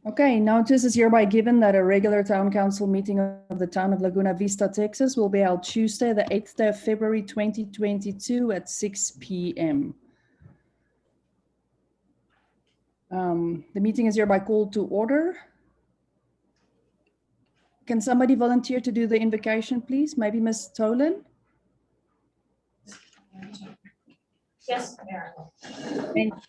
Okay, notice is hereby given that a regular town council meeting of the town of Laguna Vista, Texas will be held Tuesday, the 8th day of February 2022 at 6 p.m. The meeting is hereby called to order. Can somebody volunteer to do the invocation, please? Maybe Ms. Tolan? Yes, Mayor. Thank you.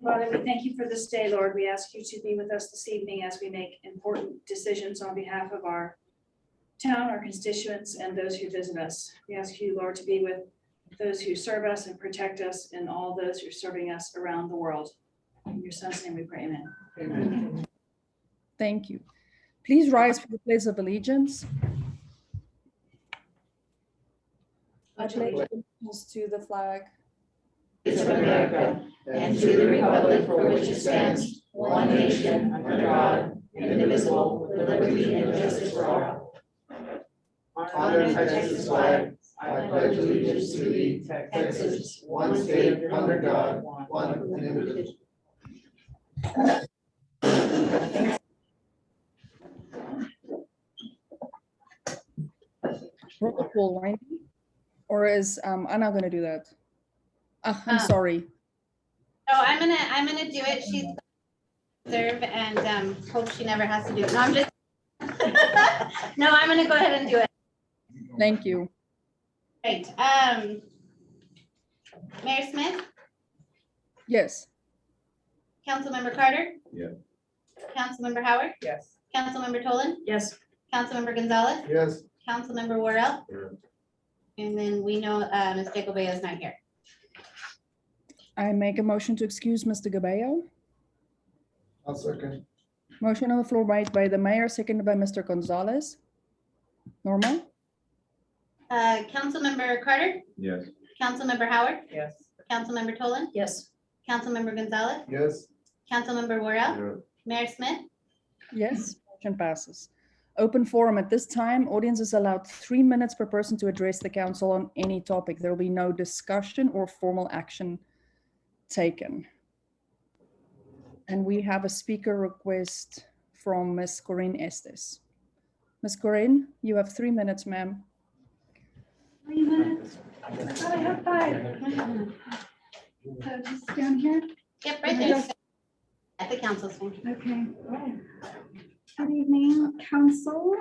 Father, we thank you for this day, Lord. We ask you to be with us this evening as we make important decisions on behalf of our town, our constituents, and those who visit us. We ask you, Lord, to be with those who serve us and protect us and all those who are serving us around the world. In your son's name we pray, amen. Amen. Thank you. Please rise for the pledge of allegiance. I pledge allegiance to the flag Of America, and to the republic for which it stands, one nation, under God, indivisible, with liberty and justice for all. Honor the Texas flag. I pledge allegiance to thee, Texas, one state, under God, one indivisible. roll call, Randy? Or is Anna going to do that? I'm sorry. No, I'm gonna do it. She's serve and hope she never has to do it. No, I'm just. No, I'm gonna go ahead and do it. Thank you. Right. Mayor Smith, Yes. Councilmember Carter. Yeah. Councilmember Howard, Yes. Councilmember Tolan, Yes. Councilmember Gonzalez, Yes. Councilmember Worrell, Here. and then we know Ms. Degobea is not here. I make a motion to excuse Mr. Gabello. I'll second. Motion on the floor made by the mayor, seconded by Mr. Gonzalez. Norma? Councilmember Carter, Yes. Councilmember Howard, Yes. Councilmember Tolan, Yes. Councilmember Gonzalez, Yes. Councilmember Worrell, Mayor Smith. Yes, motion passes. Open forum at this time. Audience is allowed 3 minutes per person to address the council on any topic. There will be no discussion or formal action taken. And we have a speaker request from Ms. Corinne Estes. Ms. Corinne, you have 3 minutes, ma'am. 3 minutes? I thought I had 5. So just down here? Yep, right there. At the council swing. Okay. Good evening, council.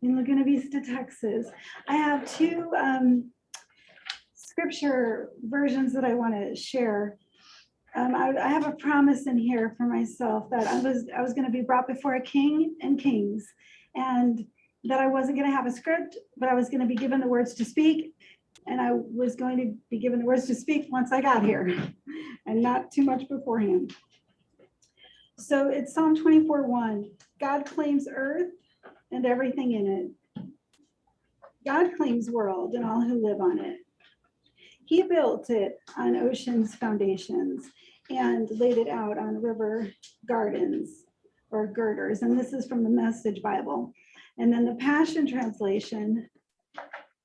In Laguna Vista, Texas. I have 2 scripture versions that I want to share. I have a promise in here for myself that I was going to be brought before a king and kings, and that I wasn't going to have a script, but I was going to be given the words to speak, and I was going to be given the words to speak once I got here, and not too much beforehand. So it's Psalm 24:1. God claims earth and everything in it. God claims world and all who live on it. He built it on ocean's foundations and laid it out on river gardens or girders. And this is from the Message Bible. And then the Passion Translation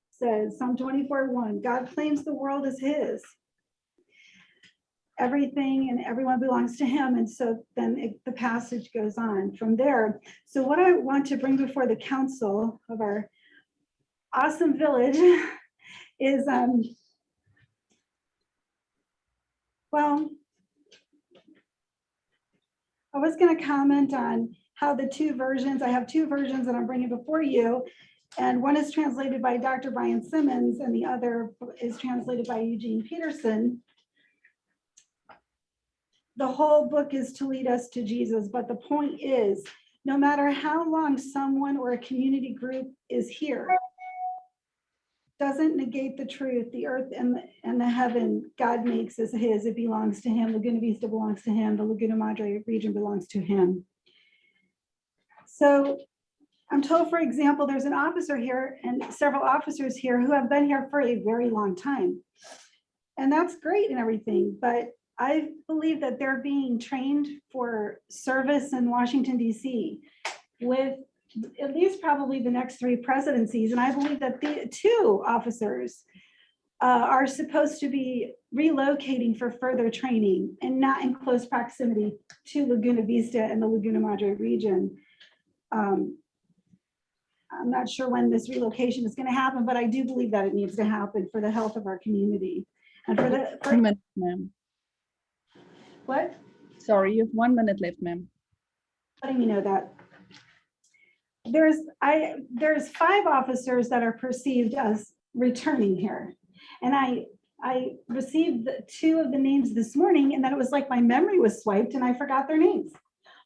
says, Psalm 24:1, God claims the world is his. Everything and everyone belongs to him. And so then the passage goes on from there. So what I want to bring before the council of our awesome village is, well, I was going to comment on how the 2 versions, I have 2 versions that I'm bringing before you, and one is translated by Dr. Brian Simmons, and the other is translated by Eugene Peterson. The whole book is to lead us to Jesus, but the point is, no matter how long someone or a community group is here, doesn't negate the truth. The earth and the heaven God makes as his. It belongs to him. Laguna Vista belongs to him. The Laguna Madre region belongs to him. So I'm told, for example, there's an officer here and several officers here who have been here for a very long time. And that's great and everything, but I believe that they're being trained for service in Washington, D.C. with at least probably the next 3 presidencies. And I believe that the 2 officers are supposed to be relocating for further training and not in close proximity to Laguna Vista and the Laguna Madre region. I'm not sure when this relocation is going to happen, but I do believe that it needs to happen for the health of our community. And for the, 1 minute, ma'am. what? Sorry, you have 1 minute left, ma'am. Letting me know that. There's 5 officers that are perceived as returning here. And I received 2 of the names this morning, and then it was like my memory was swiped and I forgot their names.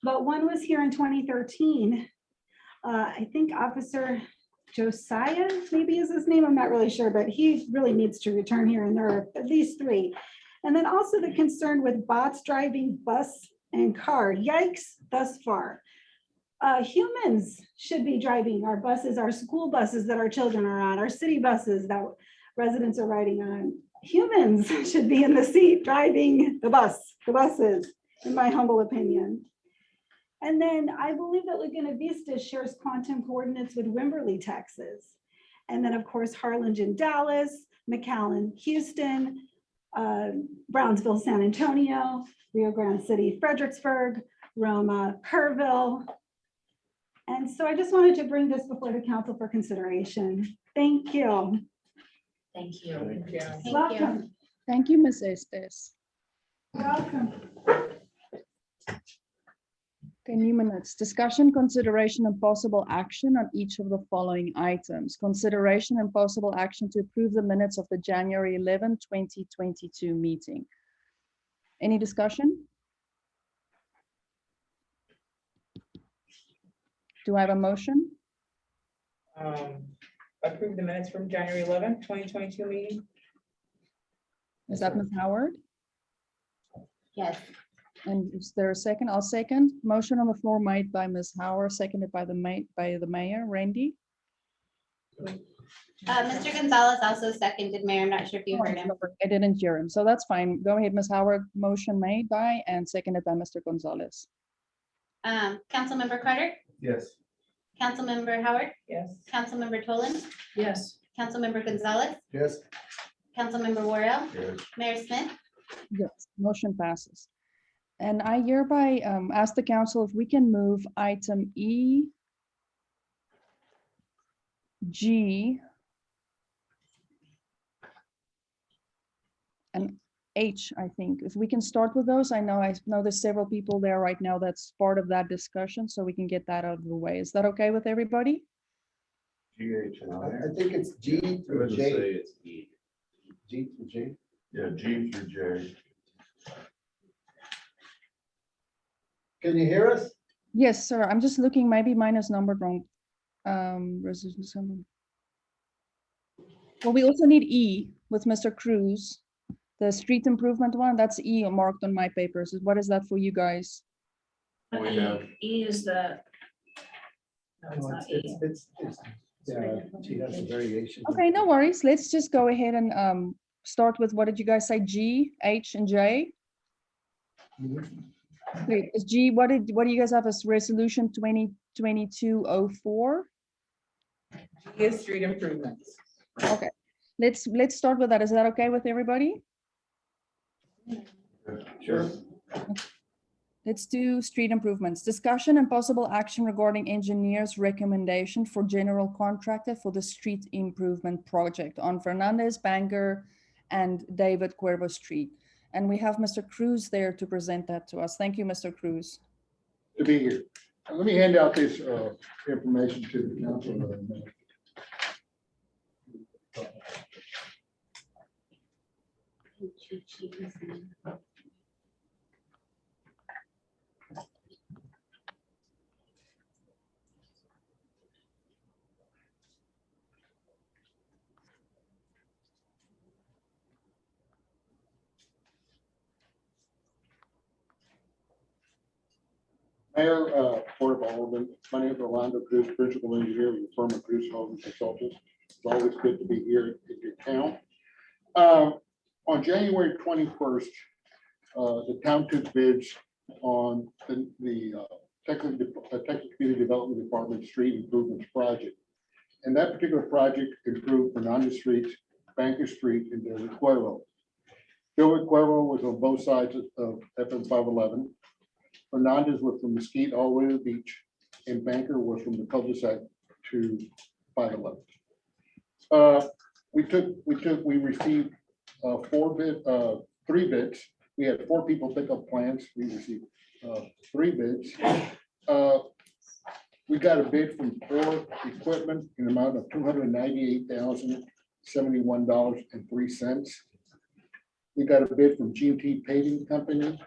But one was here in 2013. I think Officer Josiah, maybe is his name, I'm not really sure, but he really needs to return here, and there are at least 3. And then also the concern with bots driving bus and car. Yikes, thus far. Humans should be driving our buses, our school buses that our children are on, our city buses that residents are riding on. Humans should be in the seat driving the buses, in my humble opinion. And then I believe that Laguna Vista shares quantum coordinates with Wimberley, Texas. And then, of course, Harlingen, Dallas, McAllen, Houston, Brownsville, San Antonio, Rio Grande City, Fredericksburg, Roma, Kerrville. And so I just wanted to bring this before the council for consideration. Thank you. Thank you. Thank you. Welcome. Thank you, Ms. Estes. Welcome. 10 new minutes. Discussion, consideration, and possible action on each of the following items. Consideration and possible action to approve the minutes of the January 11, 2022 meeting. Any discussion? Do I have a motion? Approve the minutes from January 11th, 2022 meeting. Is that Ms. Howard? Yes. And is there a second? I'll second. Motion on the floor made by Ms. Howard, seconded by the mayor. Randy? Mr. Gonzalez also seconded, Mayor. I'm not sure if you heard him. I didn't hear him, so that's fine. Go ahead, Ms. Howard. Motion made by and seconded by Mr. Gonzalez. Councilmember Carter, Yes. Councilmember Howard, Yes. Councilmember Tolan, Yes. Councilmember Gonzalez, Yes. Councilmember Worrell, Yes. Mayor Smith. Yes, motion passes. And I hereby ask the council if we can move item E, G, and H, I think. If we can start with those, I know there's several people there right now that's part of that discussion, so we can get that out of the way. Is that okay with everybody? GH and I. I think it's G It through doesn't say J. it's E. G through J. Yeah, G through J. Can you hear us? Yes, sir. I'm just looking, maybe mine is numbered wrong. Resolution summary. Well, we also need E with Mr. Cruz. The street improvement one, that's E marked on my papers. What is that for you guys? We have, E is the. No, it's No, not E. She has a variation. Okay, no worries. Let's just go ahead and start with, what did you guys say? G, H, and J? Mhm. Wait, is G, what do you guys have as resolution 2022-04? Yes, street improvements. Okay, let's start with that. Is that okay with everybody? sure. Let's do street improvements. Discussion and possible action regarding engineer's recommendation for general contractor for the street improvement project on Fernandez, Bangor, and David Cuervo Street. And we have Mr. Cruz there to present that to us. Thank you, Mr. Cruz. To be here. Let me hand out this information to the council. Mayor, Board of Alderman, my name is Orlando Cruz, Principal Engineer with the firm of Cruz Holding Consultants. It's always good to be here in your town. On January 21st, the town took bids on the Texas Community Development Department Street Improvements Project. And that particular project improved Fernandez Street, Banker Street in Del Cuervo. Del Cuervo was on both sides of FM 511. Fernandez was from Mesquite all the way to the beach, and Banker was from the cul-de-sac to 511. We received three bids. We had 4 people pick up plans. We received 3 bids. We got a bid from Ford Equipment in the amount of $298,071.03. We got a bid from G&T Paving Company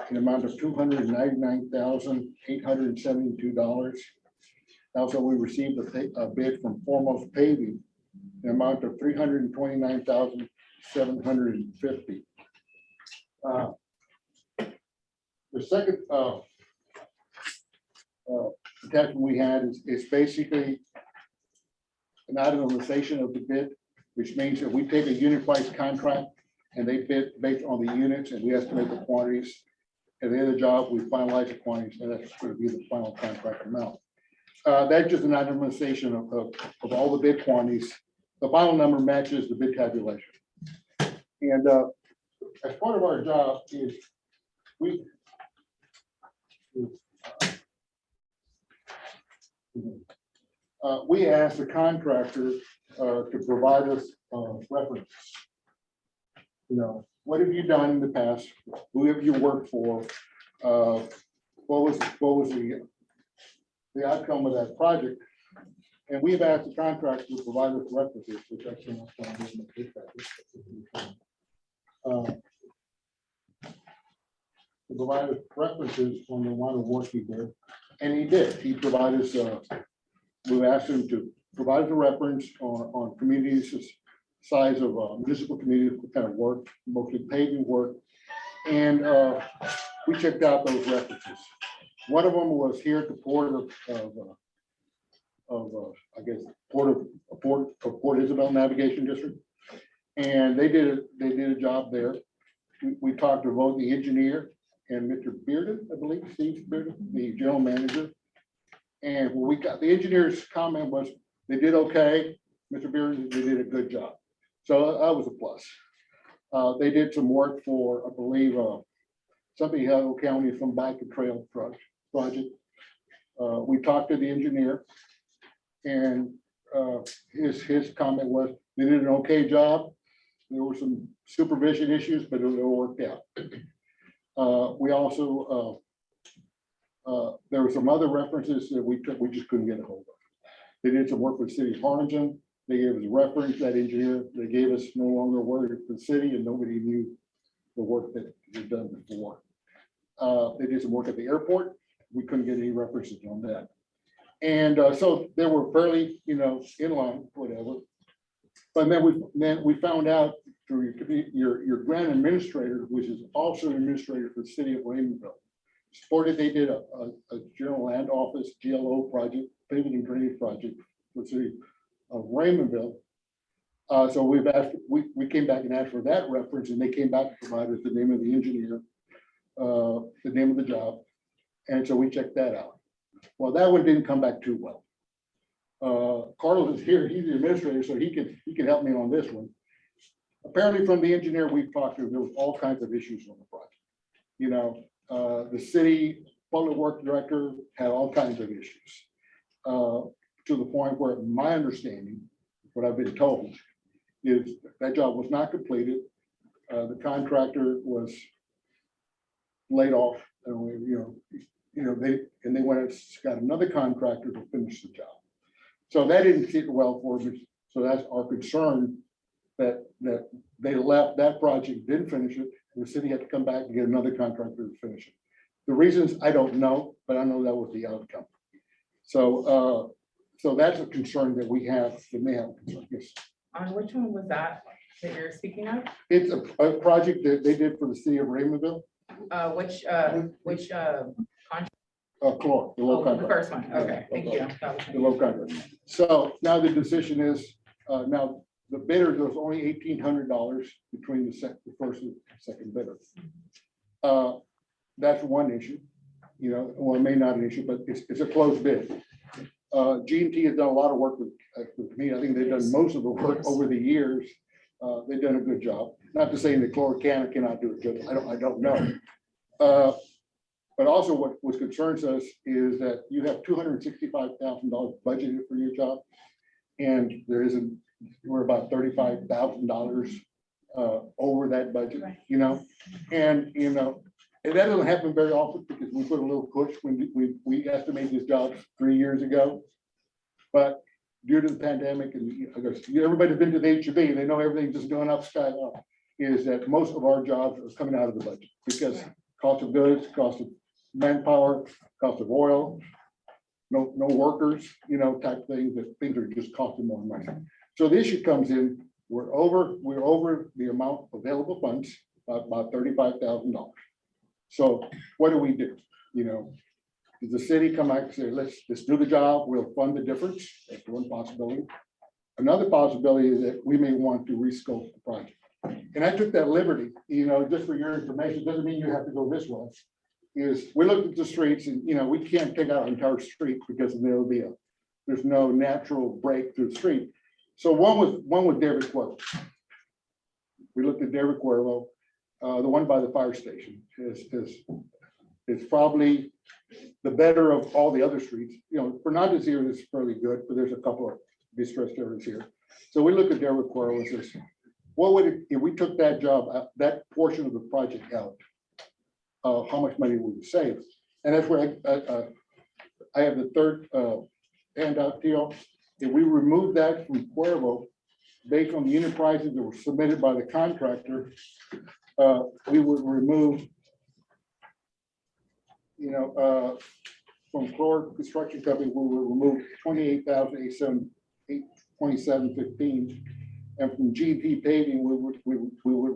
in the amount of $299,872. Also, we received a bid from Foremost Paving in the amount of $329,750. The second attachment we had is basically an itemization of the bid, which means that we take a unit price contract and they bid based on the units and we estimate the quantities. At the end of the job, we finalize the quantities and that's going to be the final contract amount. That's just an itemization of all the bid quantities. The final number matches the bid tabulation. And as part of our job is we asked the contractor to provide us references. You know, what have you done in the past? Who have you worked for? What was the outcome of that project? And we've asked the contractor to provide us references, which actually not going to be in the bid package. To provide us references on the amount of work he did, and he did. He provided us. We asked him to provide us a reference on communities the size of municipal communities, what kind of work, mostly paving work, and we checked out those references. One of them was here at the port of I guess Port Isabel Navigation District, and they did a job there. We talked to both the engineer and Mr. Bearden, I believe, Steve Bearden, the general manager. And when we got, the engineer's comment was, they did okay. Mr. Bearden, they did a good job. So that was a plus. They did some work for, I believe, something Hillsborough County, some bike and trail project. We talked to the engineer and his comment was, they did an okay job. There were some supervision issues, but it all worked out. We also, there were some other references that we just couldn't get a hold of. They did some work with the city of Harlingen. They gave us a reference, that engineer, they gave us no longer work for the city and nobody knew the work that was done before. They did some work at the airport. We couldn't get any references on that. And so they were fairly, in line, whatever. But then we found out through your grant administrator, which is also an administrator for the city of Raymondville, supported, they did a general land office GLO project, paving and drainage project for the city of Raymondville. So we came back and asked for that reference, and they came back to provide us the name of the engineer, the name of the job, and so we checked that out. Well, that one didn't come back too well. Carlos is here; he's the administrator, so he can help me on this one. Apparently, from the engineer we've talked to, there was all kinds of issues on the project. The city public works director had all kinds of issues, to the point where my understanding, what I've been told, is that job was not completed. The contractor was laid off, and they went and got another contractor to finish the job. So that didn't sit well for me. So that's our concern, that they left that project, didn't finish it. The city had to come back and get another contractor to finish it. The reasons I don't know, but I know that was the outcome. So that's a concern that we have, that may have a concern. Yes. On which one was that you're speaking of? It's a project that they did for the city of Raymondville. Which Clark, the low the contract. first one, okay, thank you. That was- The low contract. So now the decision is, now the bidder, there was only $1,800 between the first and second bidder. That's one issue, well, it may not an issue, but it's a closed bid. G&T has done a lot of work with me. I think they've done most of the work over the years. They've done a good job. Not to say that Chloricana cannot do it good. I don't know. But also what concerns us is that you have $265,000 budgeted for your job. And we're about $35,000 over that budget, you know? And, you know, and that doesn't happen very often because we put a little push when we estimated this job 3 years ago. But due to the pandemic, and I guess everybody's been to the HEB, they know everything's just going up, sky up, is that most of our jobs are coming out of the budget because cost of goods, cost of manpower, cost of oil, no workers, you know, type things, that things are just costing more money. So the issue comes in, we're over the amount of available funds, about $35,000. So what do? You know, does the city come back and say, let's do the job, we'll fund the difference? That's one possibility. Another possibility is that we may want to rescope the project. And I took that liberty, you know, just for your information, doesn't mean you have to go this way. Is we looked at the streets and, you know, we can't take out an entire street because there's no natural break through the street. So one was David Cuervo. We looked at David Cuervo, the one by the fire station is probably the better of all the other streets. You know, Fernandez here is fairly good, but there's a couple of distressed areas here. So we look at David Cuervo and says, what would it, if we took that job, that portion of the project out? How much money would we save? And that's where I have the third handout deal. If we remove that from Cuervo, based on the unit prices that were submitted by the contractor, we would remove, you know, from Floor Construction Company, we would remove $28,827.15, and from GP Paving, we would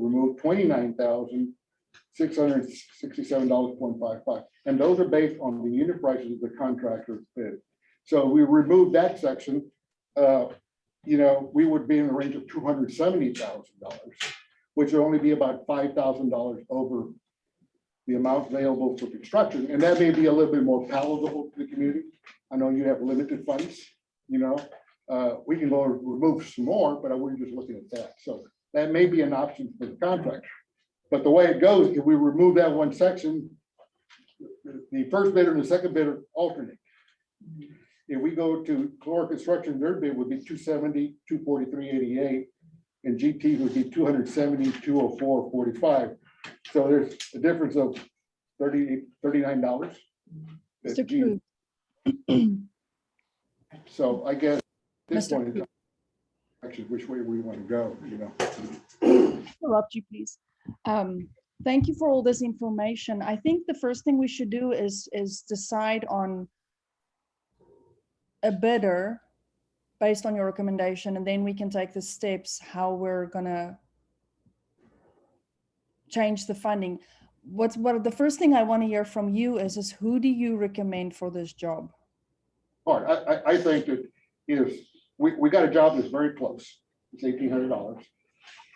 remove $29,667.55, and those are based on the unit prices of the contractor bid. So we remove that section, you know, we would be in the range of $270,000, which would only be about $5,000 over the amount available for construction, and that may be a little bit more palatable to the community. I know you have limited funds, you know, we can go remove some more, but I wouldn't just looking at that. So that may be an option for the contractor. But the way it goes, if we remove that one section, the first bidder and the second bidder alternate. If we go to Chlor Construction, their bid would be 270, 243.88, and GT would be 270, 204.45. So there's a difference of $39. Mr. Cruz, So I guess this Mr. one is Cruz. actually which way we want to go, you know. Interrupt you, please. Thank you for all this information. I think the first thing we should do is decide on a bidder based on your recommendation, and then we can take the steps how we're gonna change the funding. What the first thing I want to hear from you is who do you recommend for this job? All right, I think that if we got a job that's very close, it's $1,800.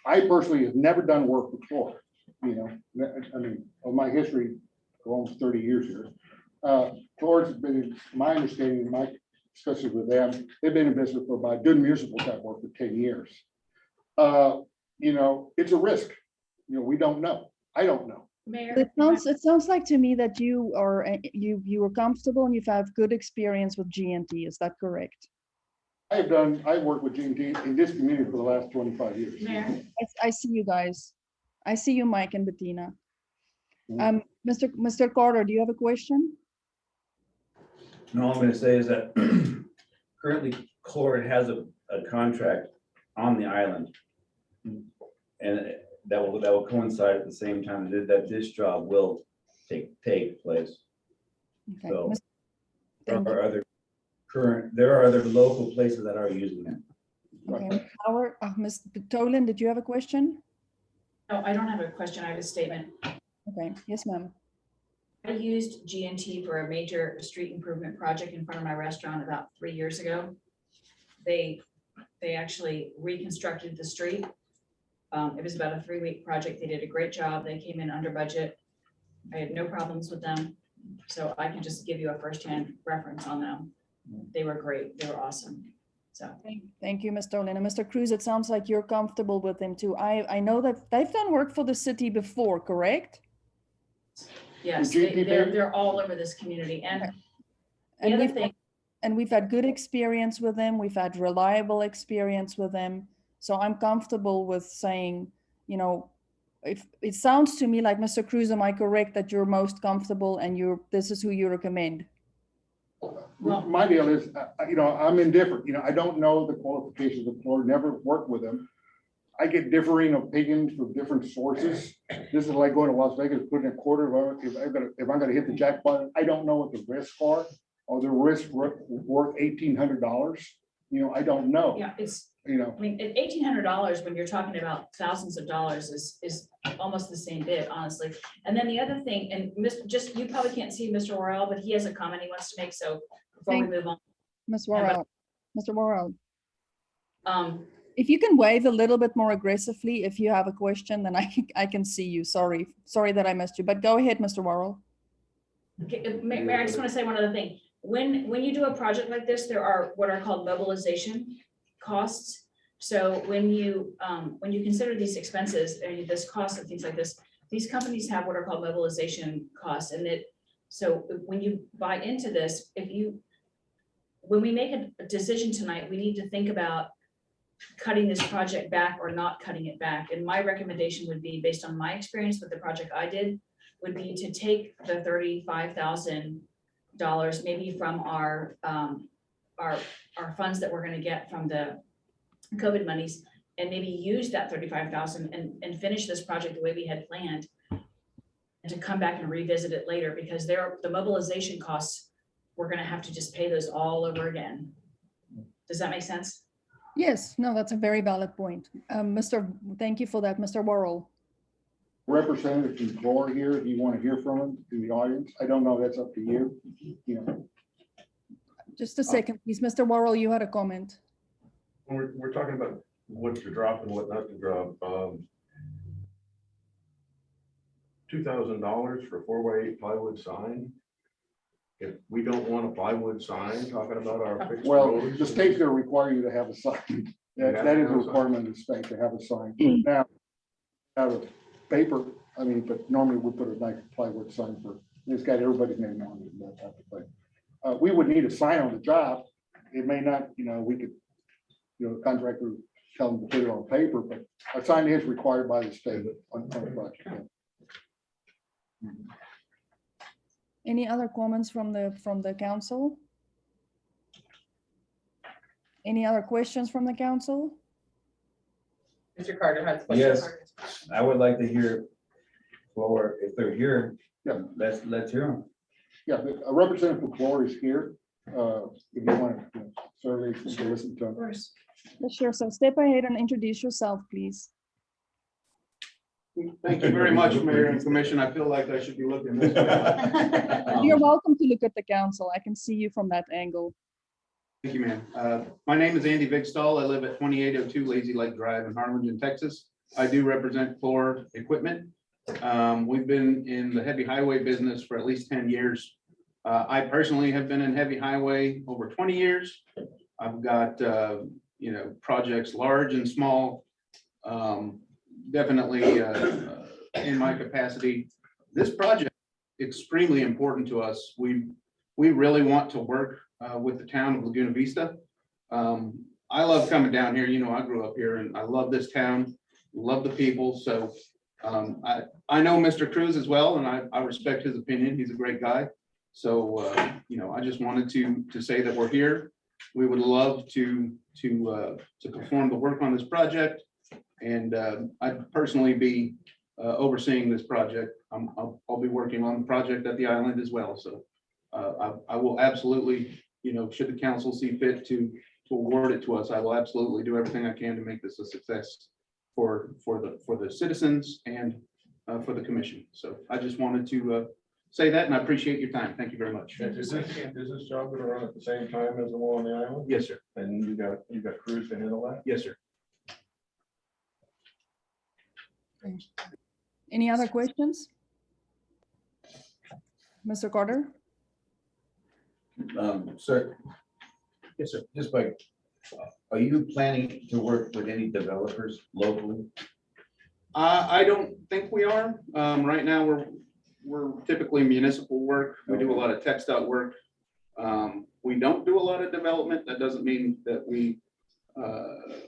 I personally have never done work with Chlor, you know, I mean, of my history, for almost 30 years here. Chlor's been, my understanding, my discussions with them, they've been in business for about doing municipal type work for 10 years. You know, it's a risk. You know, we don't know. I don't know. Mayor. It sounds like to me that you are comfortable and you've had good experience with GNT. Is that correct? I've worked with GMT in this community for the last 25 years. Mayor. I see you guys. I see you, Mike and Bettina. Mr. Carter, do you have a question? No, all I'm gonna say is that currently Chlor has a contract on the island. And that will coincide at the same time that this job will take place. Okay. So Thank you. there are other local places that are using it. Okay. Ms. Tolan, did you have a question? No, I don't have a question. I have a statement. Okay. Yes, ma'am. I used GNT for a major street improvement project in front of my restaurant about 3 years ago. They actually reconstructed the street. It was about a 3-week project. They did a great job. They came in under budget. I had no problems with them. So I can just give you a firsthand reference on them. They were great. They were awesome. So, Thank you, Mr. Olena. Mr. Cruz, it sounds like you're comfortable with them too. I know that they've done work for the city before, correct? yes, GP they're all over this community. And the And other we've, thing, and we've had good experience with them. We've had reliable experience with them. So I'm comfortable with saying, you know, if it sounds to me like, Mr. Cruz, am I correct that you're most comfortable and this is who you recommend? well, My deal is, you know, I'm indifferent, you know, I don't know the qualifications of Fluor, never worked with them. I get differing opinions from different sources. This is like going to Las Vegas, putting a quarter of, if I'm gonna hit the jackpot, I don't know what the risks are. Or the risk worth $1,800, you know, I don't know, yeah, it's, you know. I mean, at $1,800, when you're talking about thousands of dollars is almost the same bit, honestly. And then the other thing, and you probably can't see Mr. Worrell, but he has a comment he wants to make, so before we move on. Ms. Worrell, Mr. Worrell, Um, if you can wave a little bit more aggressively, if you have a question, then I can see you. Sorry that I missed you, but go ahead, Mr. Worrell. okay, Mayor, I just want to say one other thing. When you do a project like this, there are what are called mobilization costs. So when you consider these expenses and this cost and things like this, these companies have what are called mobilization costs. And so when you buy into this, when we make a decision tonight, we need to think about cutting this project back or not cutting it back. And my recommendation would be, based on my experience with the project I did, would be to take the $35,000 maybe from our funds that we're gonna get from the COVID monies, and maybe use that 35,000 and finish this project the way we had planned. And to come back and revisit it later, because the mobilization costs, we're gonna have to just pay those all over again. Does that make sense? Yes, no, that's a very valid point. Thank you for that, Mr. Worrell. Representative from Fluor here, if you want to hear from him in the audience, I don't know, that's up to you, you know. Just a second, please. Mr. Worrell, you had a comment. We're talking about what to drop and what not to drop. $2,000 for a 4x8 plywood sign. If we don't want a plywood sign, talking about our fixed Well, roads. the state's gonna require you to have a sign. That is a requirement of the state to have a sign. Now, out of paper, I mean, but normally we put a nice plywood sign for, it's got everybody's name on it and that type of thing. We would need a sign on the job. It may not, you know, we could, you know, the contractor tell them to put it on paper, but a sign is required by the state on the project. Any other comments from the council? Any other questions from the council? Mr. Carter has a question. Yes, I would like to hear, Fluor, if they're here, Yeah. let's hear them. Yeah, a representative from Fluor is here. If you want to survey, to listen to Of him. course. Sure, so step ahead and introduce yourself, please. Thank you very much, Mayor and Commission. I feel like I should be looking this way. You're welcome to look at the council. I can see you from that angle. Thank you, ma'am. My name is Andy Vigstall. I live at 2802 Lazy Lake Drive in Harlingen, Texas. I do represent Fluor Equipment. We've been in the heavy highway business for at least 10 years. I personally have been in heavy highway over 20 years. I've got, you know, projects large and small. Definitely in my capacity. This project is extremely important to us. We really want to work with the town of Laguna Vista. I love coming down here. You know, I grew up here and I love this town, love the people. So I know Mr. Cruz as well, and I respect his opinion. He's a great guy. So, you know, I just wanted to say that we're here. We would love to perform the work on this project. And I'd personally be overseeing this project. I'll be working on the project at the island as well. So I will absolutely, you know, should the council see fit to award it to us, I will absolutely do everything I can to make this a success for the citizens and for the commission. So I just wanted to say that, and I appreciate your time. Thank you very much. Is this job gonna run at the same time as the one on the island? Yes, sir. And you got crews to handle that? Yes, sir. Any other questions? Mr. Carter? Sir, Yes, sir. just by Are you planning to work with any developers locally? I don't think we are. Right now, we're typically municipal work. We do a lot of text out work. We don't do a lot of development. That doesn't mean that we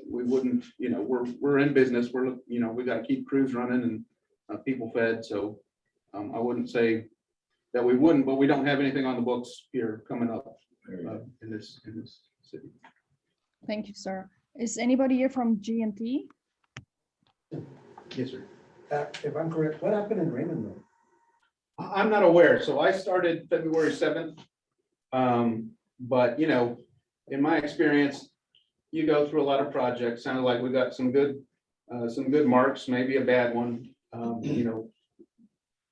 wouldn't, we're in business. We got to keep crews running and people fed. So I wouldn't say that we wouldn't, but we don't have anything on the books here coming up in this city. Thank you, sir. Is anybody here from G&T? Yes, sir. If I'm correct, what happened in Raymond though? I'm not aware. So I started February 7th. But in my experience, you go through a lot of projects. Sounded like we got some good marks, maybe a bad one.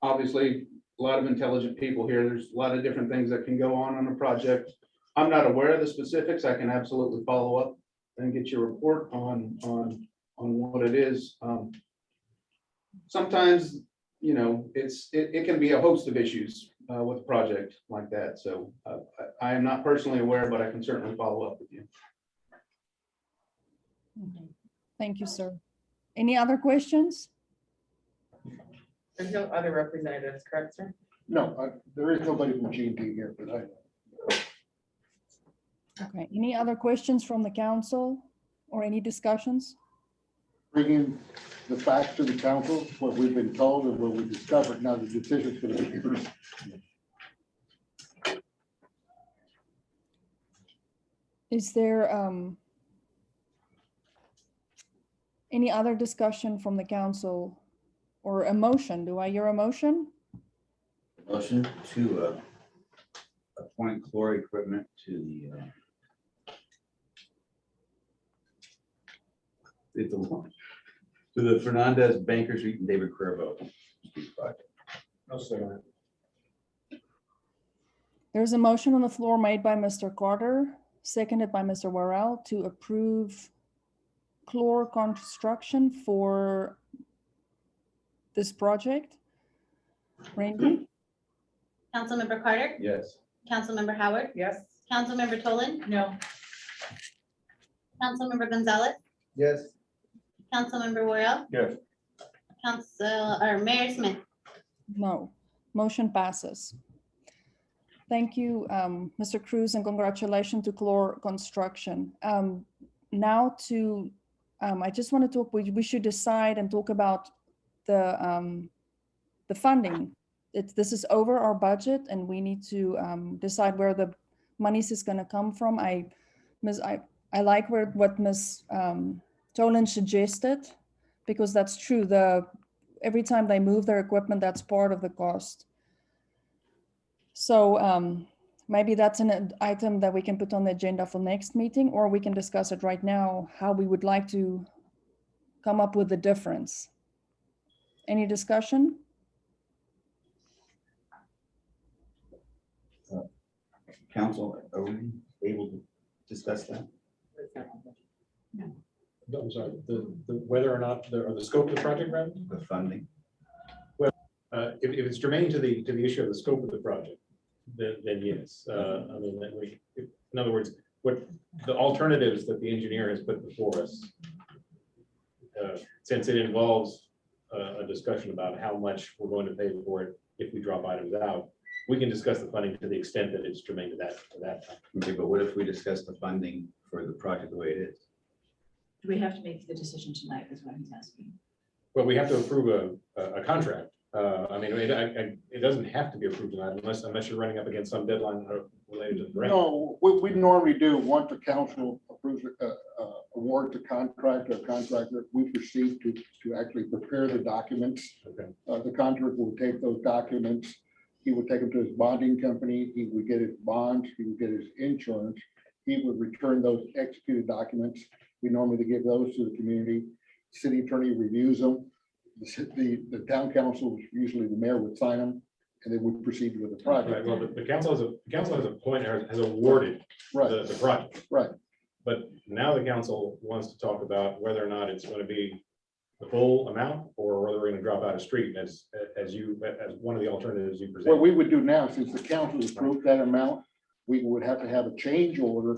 Obviously, a lot of intelligent people here. There's a lot of different things that can go on a project. I'm not aware of the specifics. I can absolutely follow up and get your report on what it is. Sometimes, it can be a host of issues with a project like that. So I am not personally aware, but I can certainly follow up with you. Okay. Thank you, sir. Any other questions? There's no other representatives, correct, sir? No, there is nobody from G&T here, but Okay, any other questions from the council or any discussions? bringing the facts to the council, what we've been told and what we discovered. Now the decision's going to be yours. Is there any other discussion from the council or a motion? Do I hear a motion? Motion to appoint Chlor Equipment to the Fernandez, Banker Street, and David Cuervo Street project. No, sir. There's a motion on the floor made by Mr. Carter, seconded by Mr. Worrell to approve Chlor Construction for this project. Randy? Councilmember Carter, Yes. Councilmember Howard, Yes. Councilmember Tolan, No. Councilmember Gonzalez, Yes. Councilmember Worrell. Yes. Mayor Smith. No. Motion passes. Thank you, Mr. Cruz, and congratulations to Chlor Construction. Now I just want to talk, we should decide and talk about the funding. This is over our budget and we need to decide where the monies is going to come from. I like what Ms. Tolan suggested, because that's true. Every time they move their equipment, that's part of the cost. So maybe that's an item that we can put on the agenda for next meeting, or we can discuss it right now, how we would like to come up with the difference. Any discussion? Council, are we able to discuss that? No, I'm sorry, whether or not, or the scope of the project, rather? The funding? If it's germane to the issue of the scope of the project, then yes. I mean, in other words, what the alternatives that the engineer has put before us, since it involves a discussion about how much we're going to pay for it if we drop items out, we can discuss the funding to the extent that it's germane to that time. Okay, but what if we discuss the funding for the project the way it is? Do we have to make the decision tonight, is what he's asking? Well, we have to approve a contract. I mean, it doesn't have to be approved tonight unless you're running up against some deadline related to the grant. No, we normally do, once the council approves, award the contract or contractor, we proceed to actually prepare the documents. Okay. The contractor will take those documents, he would take them to his bonding company, he would get his bonds, he would get his insurance, he would return those executed documents. We normally give those to the community, city attorney reviews them, the town council, usually the mayor would sign them, and they would proceed with the Right, project. well, the council has a point, has awarded Right, the project. right. But now the council wants to talk about whether or not it's going to be the full amount, or whether we're going to drop out a street as one of the alternatives you What present. we would do now, since the council approved that amount, we would have to have a change order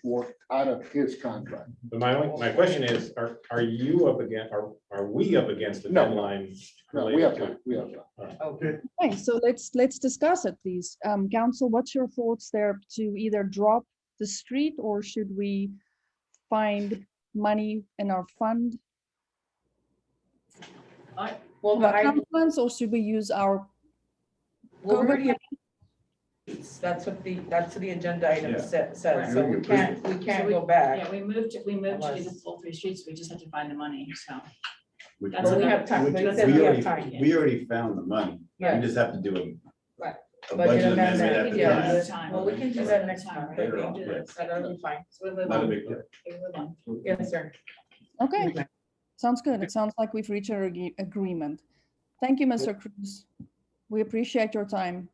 for out of his contract. But my question is, are you up against, are we up against the No. deadline? No, we have time, we have time. Okay. Okay, so let's discuss it, please. Council, what's your thoughts there to either drop the street or should we find money in our fund? Well, Our funds, or should we use our we're COVID already, that's what the agenda item Yeah. says, so Right. we can't So go back. Yeah, we moved to do the Unless- full 3 streets, we just had to find the money, so. We- That's But we have time, we- but he we said we have already- time. We already found the money. We Yeah. just have to do Right. a Budget budget amendment amendment, at the yeah. time. Another time. Well, we can do that next Another time. time, Later right? on, We can do right. this, that'll be fine. So we move Not a on. big deal. We move on. Yes, sir. Okay, sounds good. It sounds like we've reached an agreement. Thank you, Mr. Cruz. We appreciate your time.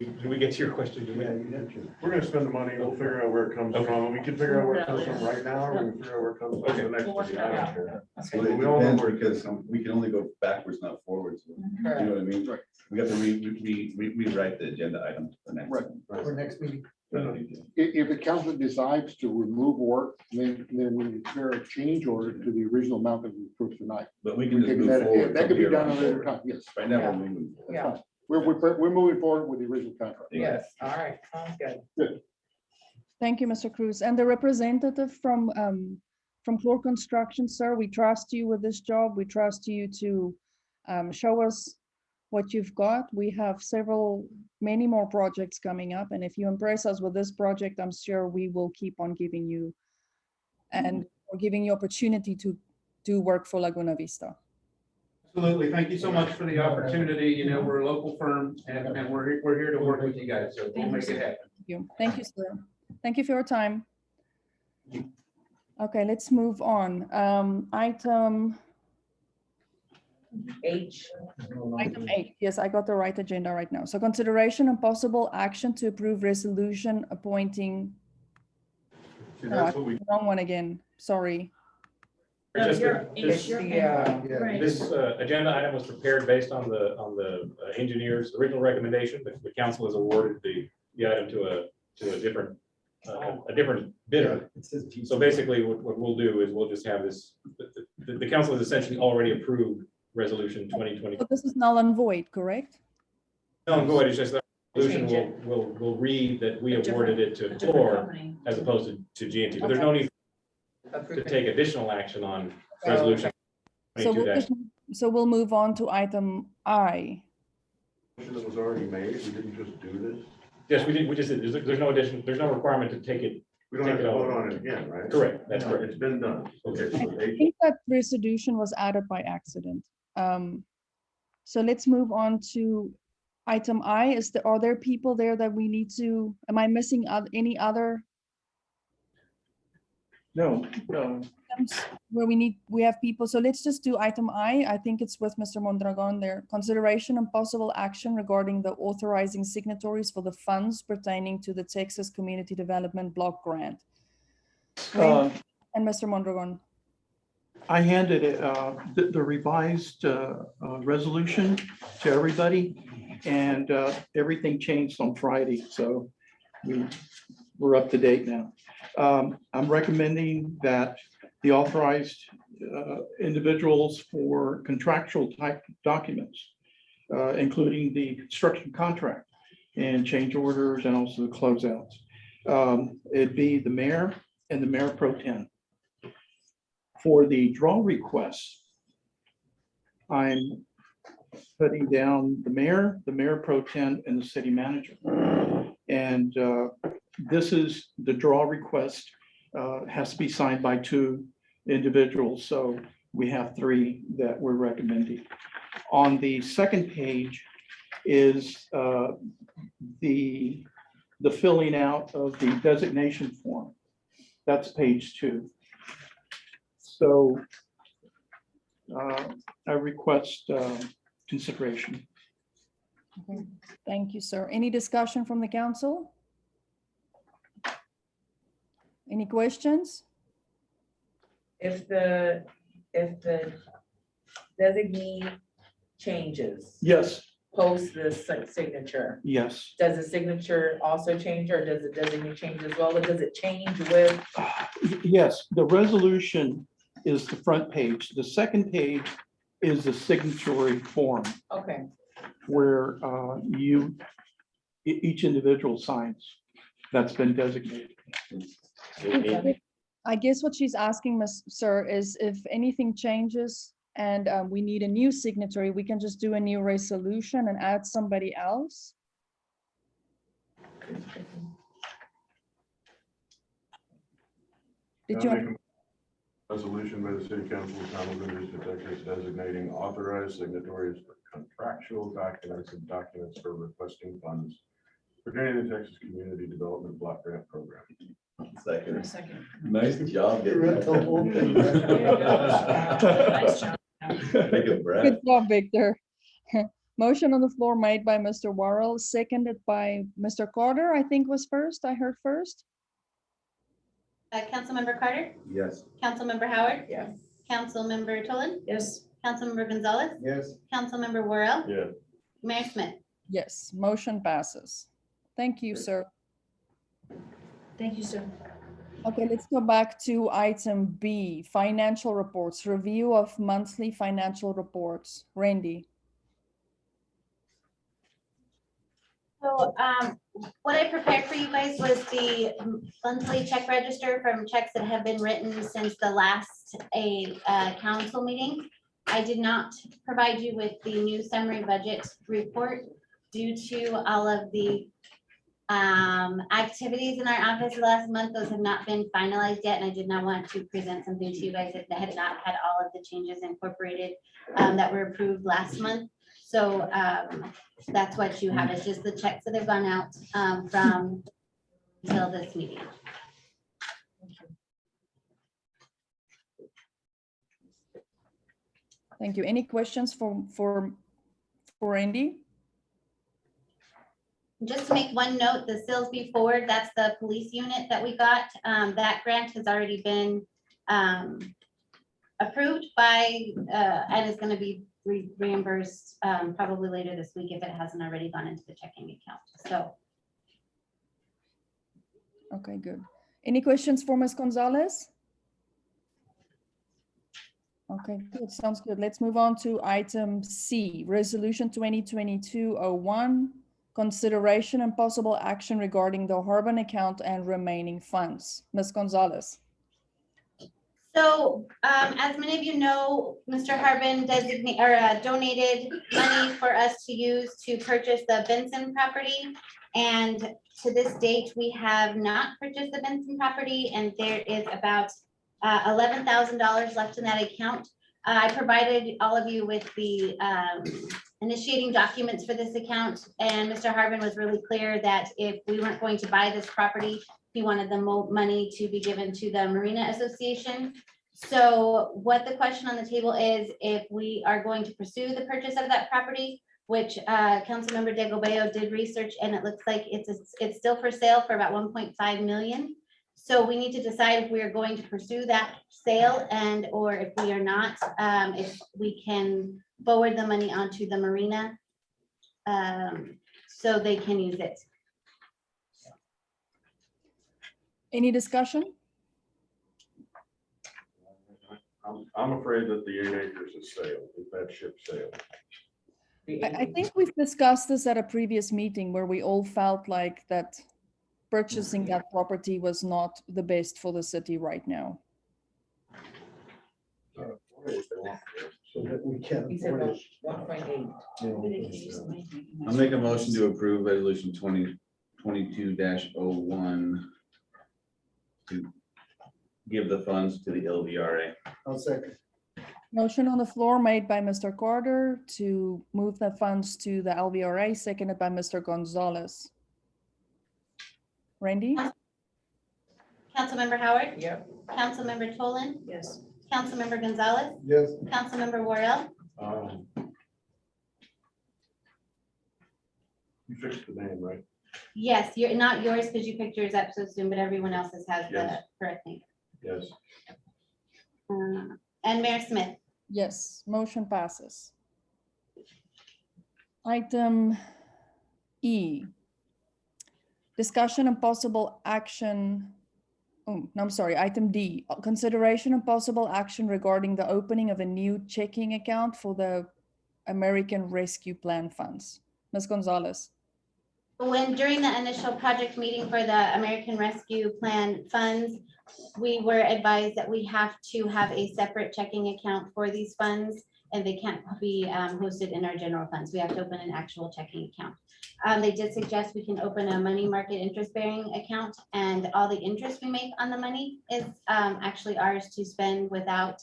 Did we get to your question? Did we? We're gonna spend the money, we'll figure out where it comes Okay. from. We can figure out where it comes from right now, or we can figure out where it comes from the next. We'll work it I don't out. care. Well, it We all know depends where- because we can only go backwards, not forwards. You Correct. know what I mean? We have to rewrite the agenda item for next. Right. For next meeting. If the council decides to remove work, then we declare a change order to the original amount that we approved tonight. But we can just That- move forward. That could be from done here at on another forward. time, yes. Right now, Yeah. we're moving. That's Yeah. fine. We're moving forward with the original contract. Yes, all right, sounds good. Thank you, Mr. Cruz. And the representative from Floor Construction, sir, we trust you with this job. We trust you to show us what you've got. We have many more projects coming up. And if you impress us with this project, I'm sure we will keep on giving you and giving you opportunity to do work for Laguna Vista. Absolutely. Thank you so much for the opportunity. You know, we're a local firm and we're here to work with you guys, so we'll make it happen. Thank you, sir. Thank you for your time. Okay, let's move on. Item 8. Yes, I got the right agenda right now. So consideration and possible action to approve resolution appointing. See, Oh, that's what we, Wrong one again. Sorry. No, you're- It's it's your the, Right. This agenda item was prepared based on the engineer's original recommendation. The council has awarded the item to a different bidder. So basically, what we'll do is we'll just have this, the council has essentially already approved resolution 2020. But this is null and void, correct? No, go ahead, it's just the resolution Change will read that we A different- awarded it A to different Core company. as opposed to GNT, but there's no need to take additional action on resolution. So 22-. we'll move on to item I. motion that was already made, we didn't just do this. Yes, we just did, there's no addition, there's no requirement to take it. We don't have to Take it vote over. on it again, right? Correct, that's No, correct. It's been done. Okay, so I H, think that resolution was added by accident. So let's move on to item I. Are there people there that we need to, am I missing any other No, items where we have people? So let's just do item I. I think it's with Mr. Mondragon there. Consideration and possible action regarding the authorizing signatories for the funds pertaining to the Texas Community Development Block Grant. And Mr. Mondragon. I handed the revised resolution to everybody, and everything changed on Friday, so we're up to date now. I'm recommending that the authorized individuals for contractual type documents, including the construction contract and change orders and also the closeouts. It'd be the mayor and the mayor pro tem. For the draw requests, I'm putting down the mayor pro tem, and the city manager. And this is the draw request, has to be signed by 2 individuals. So we have 3 that we're recommending. On the second page is the filling out of the designation form. That's page 2. So I request consideration. Okay. Thank you, sir. Any discussion from the council? Any questions? If the designee changes, Yes, post the signature. Yes. Does the signature also change, or does the designee change as well, or does it change with? Yes, the resolution is the front page. The second page is the signatory form Okay, where each individual signs that's been designated. I guess what she's asking, Ms. Sir, is if anything changes and we need a new signatory, we can just do a new resolution and add somebody else. Did I you? make a resolution by the city council of Town of Laguna Vista, Texas, designating authorized signatories for contractual documents and documents for requesting funds pertaining to Texas Community Development Block Grant Program. Second. a second. Nice job. You read the whole thing. Nice job. Take a breath. Good job, Victor. Motion on the floor made by Mr. Worrell, seconded by Mr. Carter, I think was first. I heard first. Councilmember Carter, Yes. Councilmember Howard, Yes. Councilmember Tolan, Yes. Councilmember Gonzalez, Yes. Councilmember Worrell, Yeah. Mayor Smith. Yes, motion passes. Thank you, sir. Thank you, sir. Okay, let's go back to item B, financial reports, review of monthly financial reports. Randy. So what I prepared for you guys was the monthly check register from checks that have been written since the last council meeting. I did not provide you with the new summary budget report due to all of the activities in our office last month. Those have not been finalized yet, and I did not want to present something to you guys that had not had all of the changes incorporated that were approved last month. So that's what you have. It's just the checks that have gone out from until this meeting. Thank you. Any questions for Randy? Just to make one note, the Silsby Forward, that's the police unit that we got. That grant has already been approved by, and is gonna be reimbursed probably later this week if it hasn't already gone into the checking account. So Okay, good. Any questions for Ms. Gonzalez? Okay, good. Sounds good. Let's move on to item C, Resolution 2022-01, consideration and possible action regarding the Harbin account and remaining funds. Ms. Gonzalez. So, as many of you know, Mr. Harbin donated money for us to use to purchase the Benson property. And to this date, we have not purchased the Benson property, and there is about $11,000 left in that account. I provided all of you with the initiating documents for this account, and Mr. Harbin was really clear that if we weren't going to buy this property, he wanted the money to be given to the Marina Association. So what the question on the table is, if we are going to pursue the purchase of that property, which Councilmember Degobeo did research, and it looks like it's still for sale for about 1.5 million. So we need to decide if we are going to pursue that sale and, or if we are not, if we can forward the money onto the Marina so they can use it. Any discussion? I'm afraid that the 8 acres is sailed, if that ship sailed. I think we've discussed this at a previous meeting where we all felt like that purchasing that property was not the best for the city right now. So that we can He said afford it. 1.8. I'll make a motion to approve resolution 2022-01 to give the funds to the LVRA. I'll second. Motion on the floor made by Mr. Carter to move the funds to the LVRA, seconded by Mr. Gonzalez. Randy? Councilmember Howard, Yep. Councilmember Tolan, Yes. Councilmember Gonzalez, Yes. Councilmember Worrell, You fixed the name, right? yes, you're not yours because you picked yours up so soon, but everyone else's has the Yes. correct name. Yes. And Mayor Smith. Yes, motion passes. Item E. Discussion and possible action. Oh, no, I'm sorry, item D, consideration and possible action regarding the opening of a new checking account for the American Rescue Plan funds. Ms. Gonzalez. When during the initial project meeting for the American Rescue Plan funds, we were advised that we have to have a separate checking account for these funds, and they can't be hosted in our general funds. We have to open an actual checking account. They did suggest we can open a money market interest-bearing account, and all the interest we make on the money is actually ours to spend without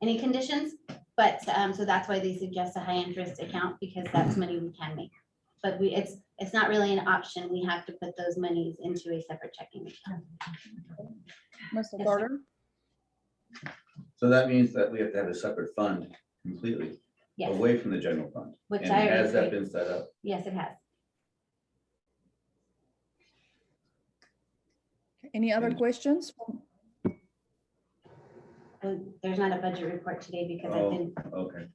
any conditions. But so that's why they suggest a high interest account, because that's money we can make. But it's not really an option. We have to put those monies into a separate checking account. Mr. Yes, Carter? So that means that we have to have a separate fund completely Yes, away from the general fund. which And I has already that created. been set up? Yes, it has. Any other questions? There's not a budget report today because I Oh, didn't. okay.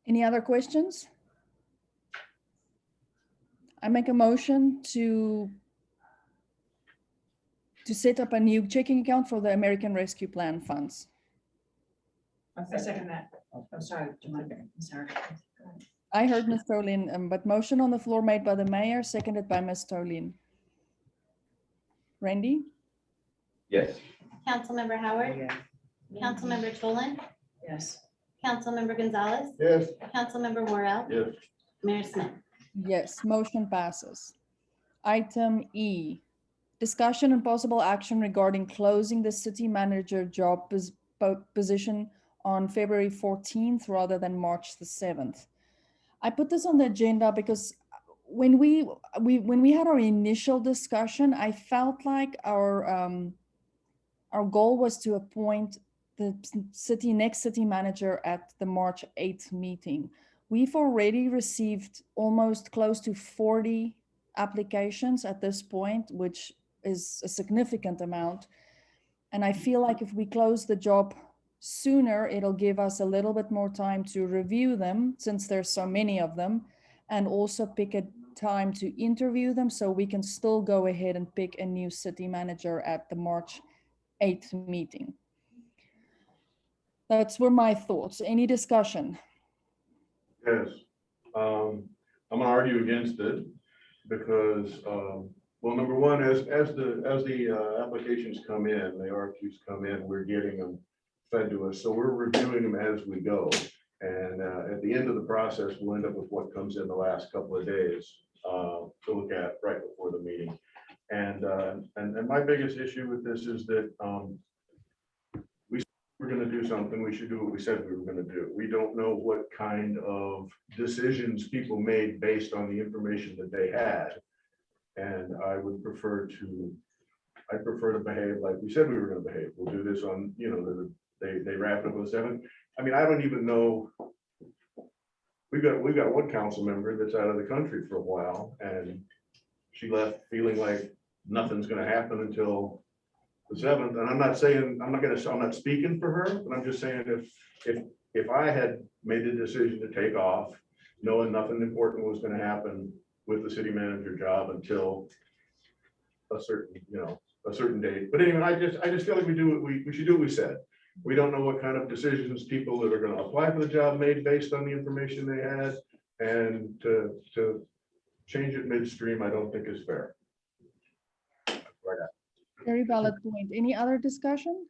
Any other questions? I make a motion to set up a new checking account for the American Rescue Plan funds. I second that. I'm sorry, Jamaica. I'm sorry. I heard Ms. Tolin, but motion on the floor made by the mayor, seconded by Ms. Tolin. Randy? Yes. Councilmember Howard, Yes. Councilmember Tolan, Yes. Councilmember Gonzalez, Yes. Councilmember Morel, Yes. Mayor Smith. Yes, motion passes. Item E, discussion and possible action regarding closing the city manager job position on February 14th rather than March the 7th. I put this on the agenda because when we had our initial discussion, I felt like our goal was to appoint the next city manager at the March 8th meeting. We've already received almost close to 40 applications at this point, which is a significant amount. And I feel like if we close the job sooner, it'll give us a little bit more time to review them, since there's so many of them, and also pick a time to interview them so we can still go ahead and pick a new city manager at the March 8th meeting. That's were my thoughts. Any discussion? Yes. I'm gonna argue against it because, well, number one, as the applications come in, the RFQs come in, we're getting them fed to us. So we're reviewing them as we go. And at the end of the process, we'll end up with what comes in the last couple of days to look at right before the meeting. And my biggest issue with this is that we're gonna do something, we should do what we said we were gonna do. We don't know what kind of decisions people made based on the information that they had. And I prefer to behave like we said we were gonna behave. We'll do this on, they wrapped up on the 7th. I mean, I don't even know. We've got one council member that's out of the country for a while, and she left feeling like nothing's gonna happen until the 7th. And I'm not saying, I'm not speaking for her, but I'm just saying if I had made the decision to take off, knowing nothing important was gonna happen with the city manager job until a certain date. But anyway, I just feel like we should do what we said. We don't know what kind of decisions people that are gonna apply for the job made based on the information they had. And to change it midstream, I don't think is fair. Very valid point. Any other discussion?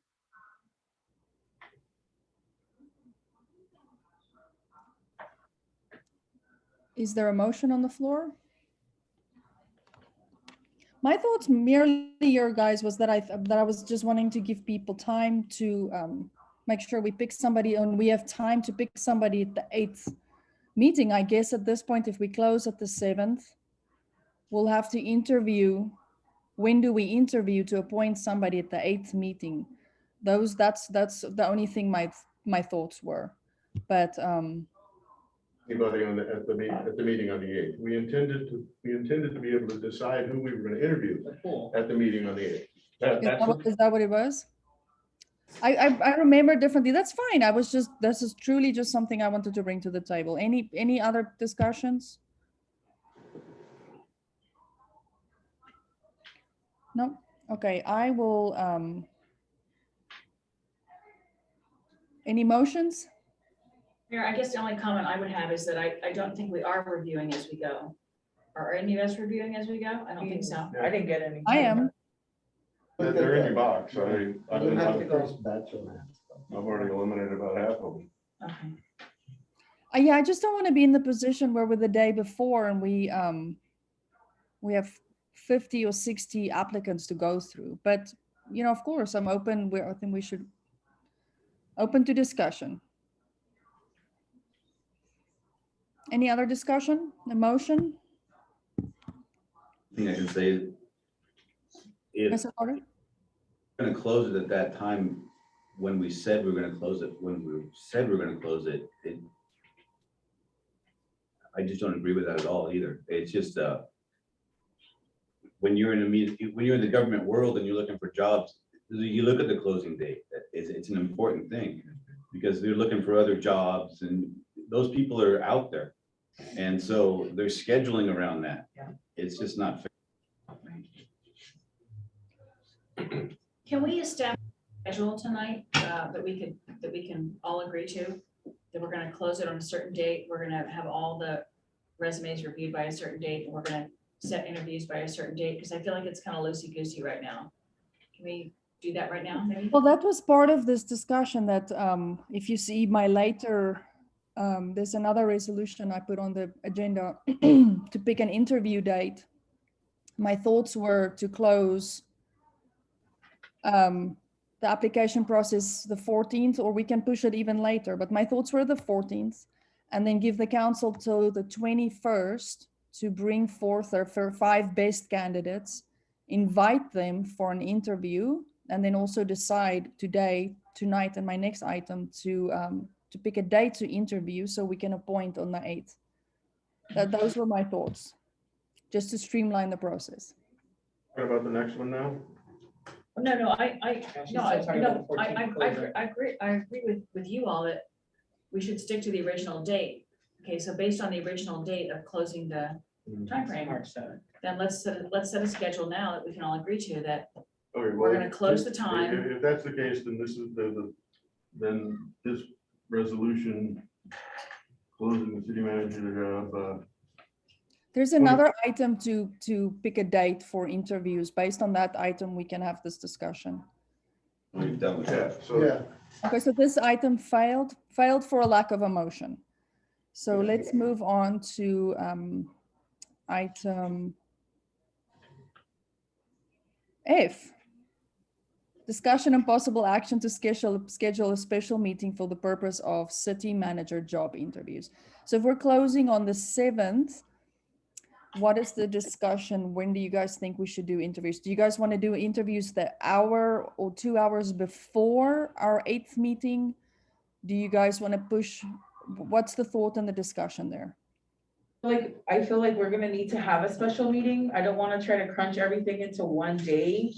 Is there a motion on the floor? My thoughts merely here, guys, was that I was just wanting to give people time to make sure we pick somebody, and we have time to pick somebody at the 8th meeting. I guess at this point, if we close at the 7th, we'll have to interview. When do we interview to appoint somebody at the 8th meeting? That's the only thing my thoughts were. But Anybody at the meeting on the 8th. We intended to be able to decide who we were going to interview at the meeting on the 8th. is that what it was? I remember differently. That's fine. This is truly just something I wanted to bring to the table. Any other discussions? No? Okay, I will, any motions? Mayor, I guess the only comment I would have is that I don't think we are reviewing as we go. Are any of us reviewing as we go? I don't think so. I didn't get any. I am. They're in your box. You have to go. That's all right. I've already eliminated about half of them. Okay. Yeah, I just don't want to be in the position where we're the day before and we have 50 or 60 applicants to go through. But, you know, of course, I'm open. I think we should open to discussion. Any other discussion, emotion? Thing I can say, if Mr. Carter? we're gonna close it at that time, when we said we were gonna close it, I just don't agree with that at all either. It's just, when you're in the government world and you're looking for jobs, you look at the closing date. It's an important thing because they're looking for other jobs and those people are out there. And so they're scheduling around that. Yeah. It's just not fair. Can we establish a schedule tonight that we can all agree to? That we're gonna close it on a certain date, we're gonna have all the resumes reviewed by a certain date, and we're gonna set interviews by a certain date, because I feel like it's kind of loosey-goosey right now. Can we do that right now, maybe? Well, that was part of this discussion that if you see my later, there's another resolution I put on the agenda to pick an interview date. My thoughts were to close the application process the 14th, or we can push it even later, but my thoughts were the 14th, and then give the council till the 21st to bring forth their 5 best candidates, invite them for an interview, and then also decide tonight, and my next item to pick a date to interview so we can appoint on the 8th. Those were my thoughts, just to streamline the process. What about the next one now? No, I agree with you all that we should stick to the original date. Okay, so based on the original date of closing the timeframe, March 7th. then let's set a schedule now that we can all agree to, that Okay, we're well, gonna close the time. If that's the case, then this is then this resolution closing the city manager job. There's another item to pick a date for interviews. Based on that item, we can have this discussion. We've done with Yeah, that. so Yeah, Okay, so this item failed for a lack of a motion. So let's move on to item F. Discussion and possible action to schedule a special meeting for the purpose of city manager job interviews. So if we're closing on the 7th, what is the discussion? When do you guys think we should do interviews? Do you guys want to do interviews the hour or 2 hours before our 8th meeting? Do you guys want to push? What's the thought and the discussion there? I feel like we're gonna need to have a special meeting. I don't wanna try to crunch everything into one day.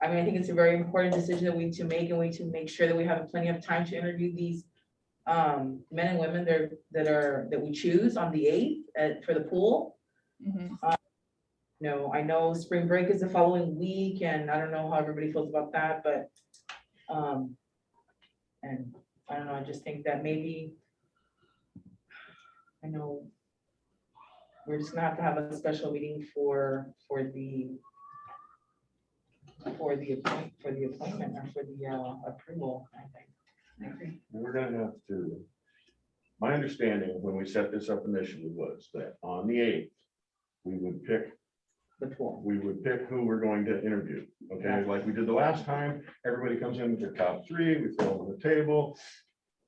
I mean, I think it's a very important decision that we need to make, and we need to make sure that we have plenty of time to interview these men and women that we choose on the 8th for the pool. No, I know spring break is the following week, and I don't know how everybody feels about that, but and I don't know, I just think that maybe, I know we're just gonna have a special meeting for the appointment or for the approval, I think. I agree. we're gonna have to, my understanding when we set this up initially was that on the 8th, we would pick The pool. who we're going to interview. Okay, like we did the last time, everybody comes in with their top 3, we throw them on the table.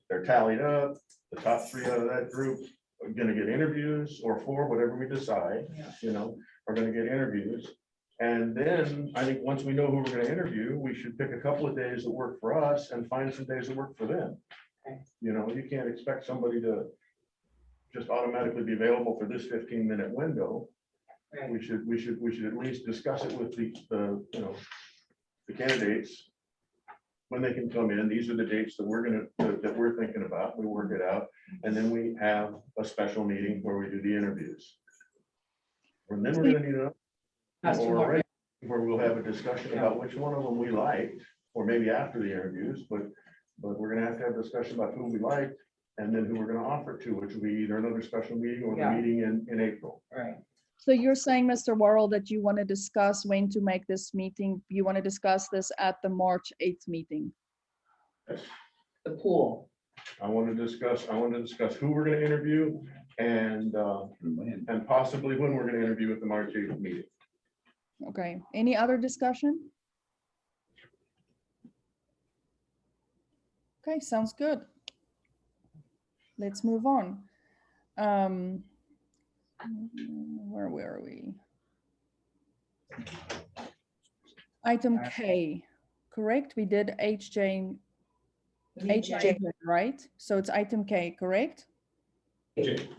They're tallied up, the top 3 out of that group are gonna get interviews, or 4, whatever we decide, Yeah. are gonna get interviews. And then I think once we know who we're gonna interview, we should pick a couple of days that work for us and find some days that work for them. Okay. You can't expect somebody to just automatically be available for this 15-minute window. Right. We should at least discuss it with the candidates. when they can come in. These are the dates that that we're thinking about. We work it out. And then we have a special meeting where we do the interviews. And then we're gonna need where we'll have a discussion about which one of them we liked, or maybe after the interviews, but we're gonna have to have a discussion about who we liked and then who we're gonna offer it to, which will be either another special meeting or the Yeah. meeting in April. Right. So you're saying, Mr. Worrell, that you want to discuss when to make this meeting, you want to discuss this at the March 8th meeting? Yes. The pool. I want to discuss who we're gonna interview and possibly when we're gonna interview at the March 8th meeting. Okay, any other discussion? Okay, sounds good. Let's move on. Where were we? Item K, correct? We did HJ, right? So it's item K, correct? Jay,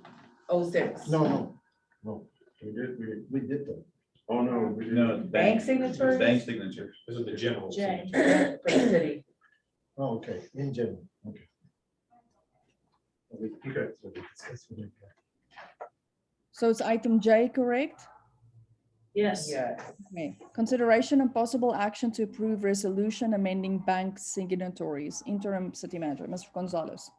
06. No. We did that. Oh, no. we didn't. No, it's Bank signatures? Bank signature. this is the general. J. signature. For the city. Oh, okay, in general, okay. Okay. So it's item J, correct? Yes. Yes. Okay. Consideration and possible action to approve resolution amending bank signatories, interim city manager, Mr. Gonzalez.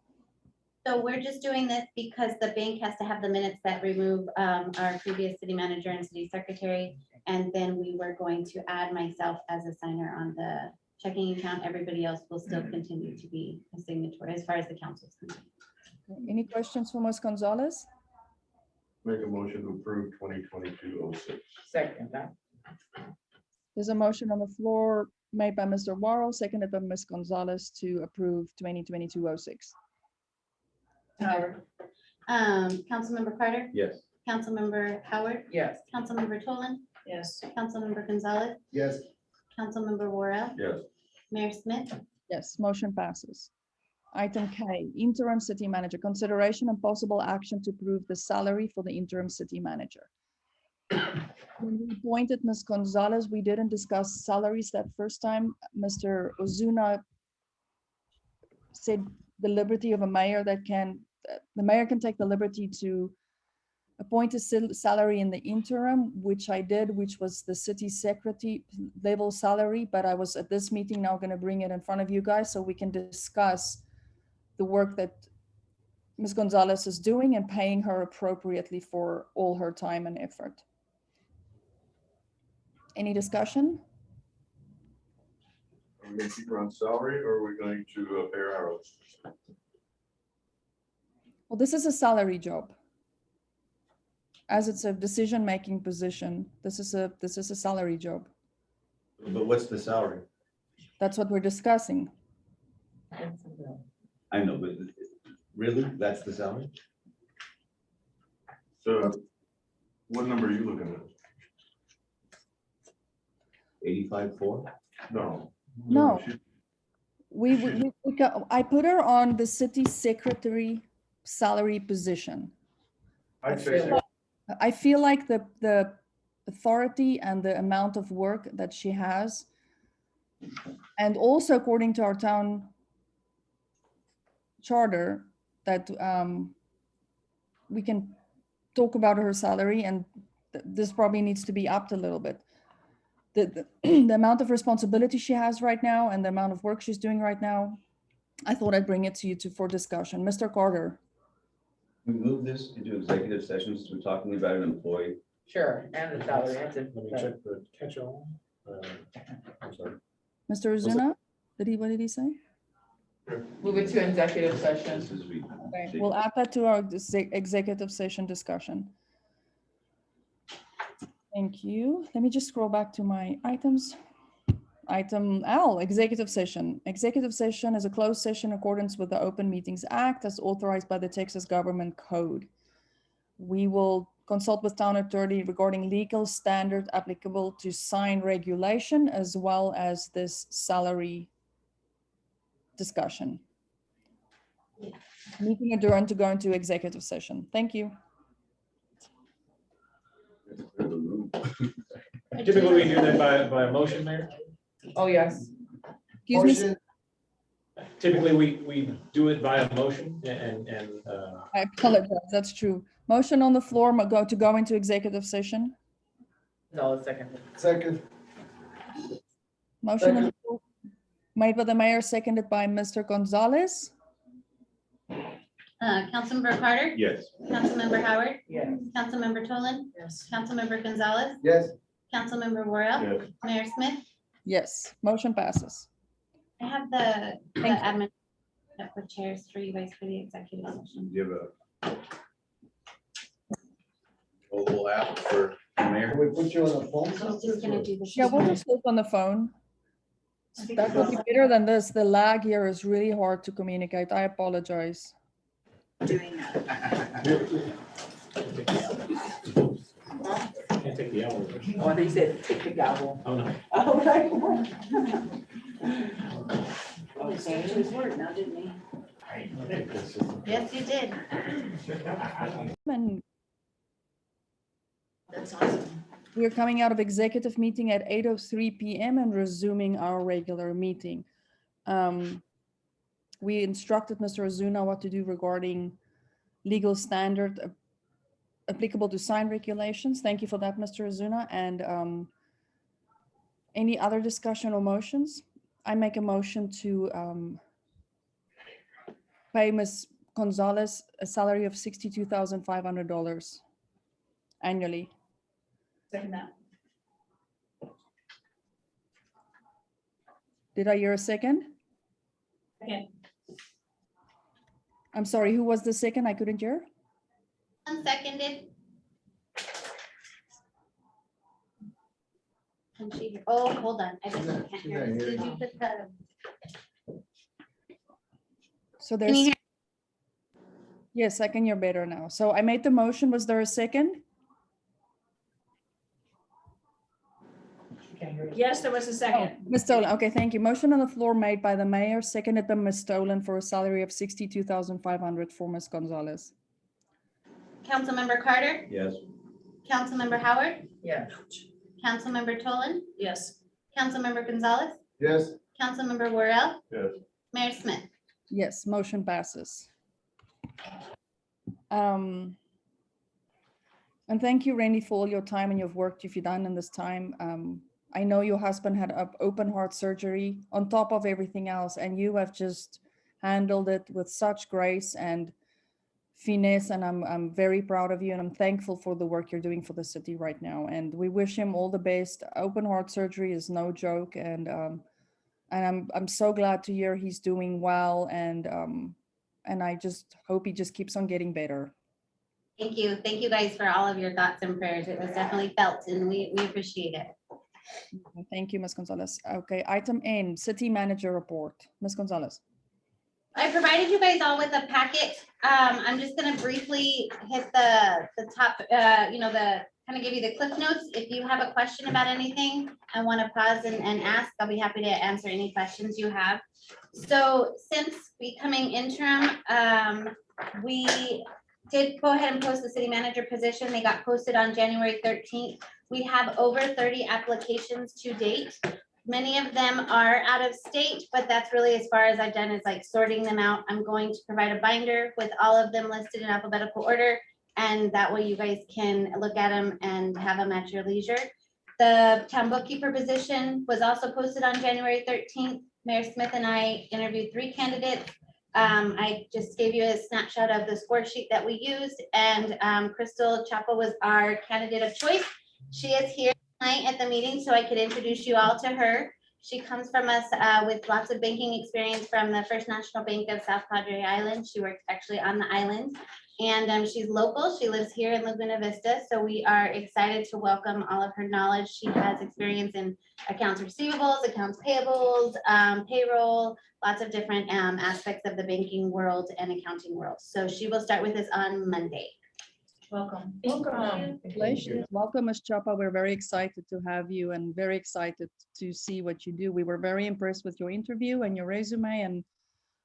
So we're just doing this because the bank has to have the minutes that remove our previous city manager and city secretary. And then we were going to add myself as a signer on the checking account. Everybody else will still continue to be a signatory as far as the council's concerned. Okay, any questions for Ms. Gonzalez? Make a motion to approve 2022-06. Second, that. There's a motion on the floor made by Mr. Worrell, seconded by Ms. Gonzalez to approve 2022-06. Howard. Councilmember Carter, Yes. Councilmember Howard, Yes. Councilmember Tolan, Yes. Councilmember Gonzalez, Yes. Councilmember Worrell, Yes. Mayor Smith. Yes, motion passes. Item K, interim city manager, consideration and possible action to approve the salary for the interim city manager. When we appointed Ms. Gonzalez, we didn't discuss salaries that first time. Mr. Ozuna said the liberty of a mayor the mayor can take the liberty to appoint a salary in the interim, which I did, which was the city secretary level salary, but I was at this meeting now going to bring it in front of you guys so we can discuss the work that Ms. Gonzalez is doing and paying her appropriately for all her time and effort. Any discussion? Are we going to keep her on salary or are we going to pay her hourly? Well, this is a salary job. As it's a decision-making position, this is a salary job. But what's the salary? That's what we're discussing. I know, but really, that's the salary? So what number are you looking at? 85.4? No. No. She- I put her on the city secretary salary position. I'd say so. I feel like the authority and the amount of work that she has, and also according to our town charter, that we can talk about her salary, and this probably needs to be upped a little bit. The amount of responsibility she has right now and the amount of work she's doing right now, I thought I'd bring it to you for discussion. Mr. Carter. We move this into executive sessions, we're talking about an employee. Sure, and the salary. That's Let me check the catch-all. I'm sorry. Mr. Ozuna, what did he say? Move it to executive session. This is Okay, we'll add that to our executive session discussion. Thank you. Let me just scroll back to my items. Item L, executive session. Executive session is a closed session in accordance with the Open Meetings Act as authorized by the Texas Government Code. We will consult with town attorney regarding legal standard applicable to sign regulation as well as this salary discussion. Meeting adjourned to go into executive session. Thank you. Typically, we do that by a motion, Mayor. Oh, yes. Excuse me, Motion Typically, we do it via motion and, I apologize, that's true. Motion on the floor, to go into executive session. Second. Motion on the floor made by the mayor, seconded by Mr. Gonzalez. Councilmember Carter, Yes. Councilmember Howard, Yes. Councilmember Tolan, Yes. Councilmember Gonzalez, Yes. Councilmember Worrell, Yes. Mayor Smith. Yes, motion passes. I have the Thank you. admin up with chairs for you guys for the executive session. Give a mobile app for the mayor. Can we put you on the phone? I was just gonna do the. Yeah, we'll just look on the phone. That would be better than this. The lag here is really hard to communicate. I apologize. Doing that. can't take the hour. Oh, they said take the gavel. Oh, no. Oh, right. Oh, he stuck to his word now, didn't he? Yes, you did. And That's awesome. we're coming out of executive meeting at 8:03 p.m. and resuming our regular meeting. We instructed Mr. Azuna what to do regarding legal standard applicable to sign regulations. Thank you for that, Mr. Azuna. And any other discussion or motions? I make a motion to pay Ms. Gonzalez a salary of $62,500 annually. Second that. Did I hear a second? Second. I'm sorry, who was the second? I couldn't hear. Unseconded. Can she, oh, hold on, I just can't She's hear. not Did here. you put the? So Can you there's, hear? yes, I can hear better now. So I made the motion. Was there a second? Yes, there was a second. Ms. Stolen, okay, thank you. Motion on the floor made by the mayor, seconded by Ms. Stolen for a salary of $62,500 for Ms. Gonzalez. Councilmember Carter, Yes. Councilmember Howard, Yeah. Councilmember Tolan, Yes. Councilmember Gonzalez, Yes. Councilmember Worrell, Yes. Mayor Smith. Yes, motion passes. And thank you, Randy, for all your time and your work you've done in this time. I know your husband had open heart surgery on top of everything else, and you have just handled it with such grace and finesse, and I'm very proud of you, and I'm thankful for the work you're doing for the city right now. And we wish him all the best. Open heart surgery is no joke, and I'm so glad to hear he's doing well, and I just hope he just keeps on getting better. Thank you. Thank you guys for all of your thoughts and prayers. It was definitely felt and we appreciate it. Thank you, Ms. Gonzalez. Okay, item N, city manager report. Ms. Gonzalez. I provided you guys all with a packet. I'm just gonna briefly hit the top, kind of give you the cliff notes. If you have a question about anything, I want to pause and ask. I'll be happy to answer any questions you have. So since becoming interim, we did go ahead and post the city manager position. They got posted on January 13th. We have over 30 applications to date. Many of them are out of state, but that's really as far as I've done is like sorting them out. I'm going to provide a binder with all of them listed in alphabetical order. And that way you guys can look at them and have them at your leisure. The town bookkeeper position was also posted on January 13th. Mayor Smith and I interviewed 3 candidates. I just gave you a snapshot of the score sheet that we used, and Crystal Chapo was our candidate of choice. She is here tonight at the meeting, so I could introduce you all to her. She comes from us with lots of banking experience from the First National Bank of South Padre Island. She works actually on the island, and she's local. She lives here in Laguna Vista, so we are excited to welcome all of her knowledge. She has experience in accounts receivables, accounts payables, payroll, lots of different aspects of the banking world and accounting world. So she will start with us on Monday. Welcome. Congratulations. Welcome, Ms. Chapa. We're very excited to have you and very excited to see what you do. We were very impressed with your interview and your resume, and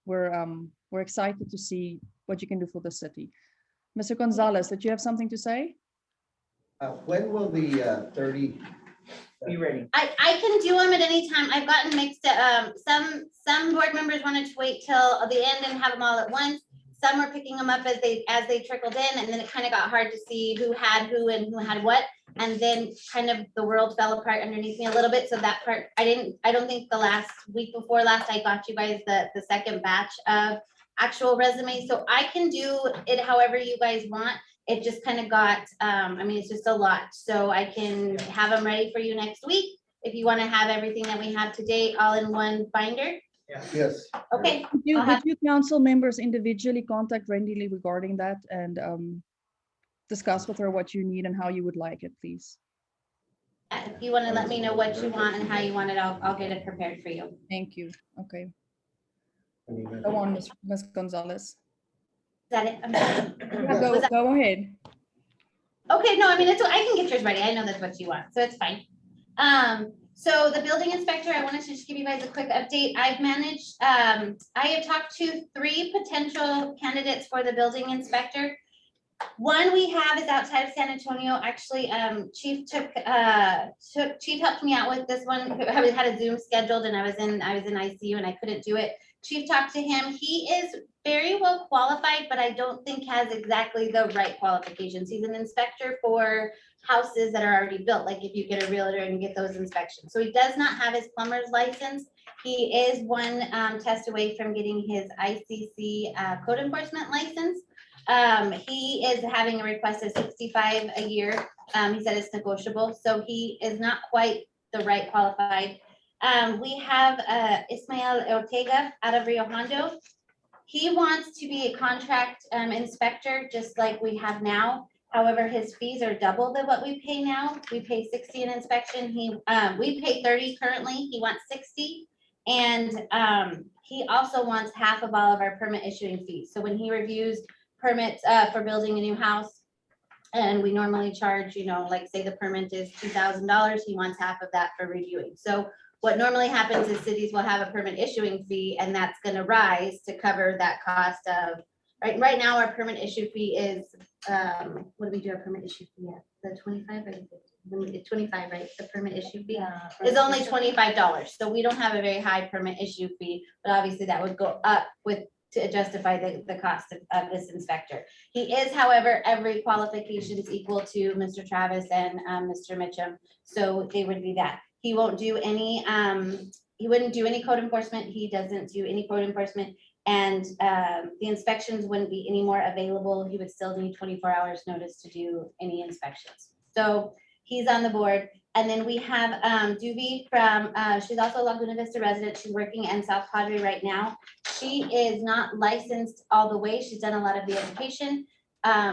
we're excited to see what you can do for the city. Mr. Gonzalez, did you have something to say? When will the 30 You ready? I can do them at any time. I've gotten mixed, some board members wanted to wait till the end and have them all at once. Some were picking them up as they trickled in, and then it kind of got hard to see who had who and who had what. And then kind of the world fell apart underneath me a little bit, so that part, I don't think the last week before last, I got you guys the second batch of actual resumes, so I can do it however you guys want. It just kind of got, I mean, it's just a lot, so I can have them ready for you next week. If you want to have everything that we have today all in one binder, Yes. okay. Would I'll have- you council members individually contact Randy Lee regarding that and discuss with her what you need and how you would like it, please? If you want to let me know what you want and how you want it, I'll get it prepared for you. Thank you. Okay. Go on, Ms. Gonzalez. Is that it? I'm sorry. Yeah, Was that- go ahead. Okay, no, I mean, it's, I can get yours ready. I know that's what you want, so it's fine. So the building inspector, I wanted to just give you guys a quick update. I've managed, I have talked to 3 potential candidates for the building inspector. One we have is outside of San Antonio. Actually, Chief Chief helped me out with this one. I had a Zoom scheduled and I was in ICU and I couldn't do it. Chief talked to him. He is very well qualified, but I don't think has exactly the right qualifications. He's an inspector for houses that are already built, like if you get a realtor and get those inspections. So he does not have his plumber's license. He is one test away from getting his ICC code enforcement license. He is having a request of 65 a year. He said it's negotiable, so he is not quite the right qualified. We have Ismael Ortega out of Rio Hondo. He wants to be a contract inspector, just like we have now. However, his fees are double than what we pay now. We pay 60 an inspection. We pay 30 currently. He wants 60. And he also wants half of all of our permit issuing fees. So when he reviews permits for building a new house, and we normally charge, like say the permit is $2,000, he wants half of that for reviewing. So what normally happens is cities will have a permit issuing fee, and that's gonna rise to cover that cost of, right now, our permit issue fee is, what do we do our permit issue fee at? The 25 or the 25, right? The permit issue fee is only $25. So we don't have a very high permit issue fee, but obviously that would go up to justify the cost of this inspector. He is, however, every qualification is equal to Mr. Travis and Mr. Mitchum. So they would be that. He won't do any, he wouldn't do any code enforcement. He doesn't do any code enforcement. And the inspections wouldn't be any more available. He would still need 24 hours notice to do any inspections. So he's on the board. And then we have Doobie from, she's also a Laguna Vista resident. She's working in South Padre right now. She is not licensed all the way. She's done a lot of the education.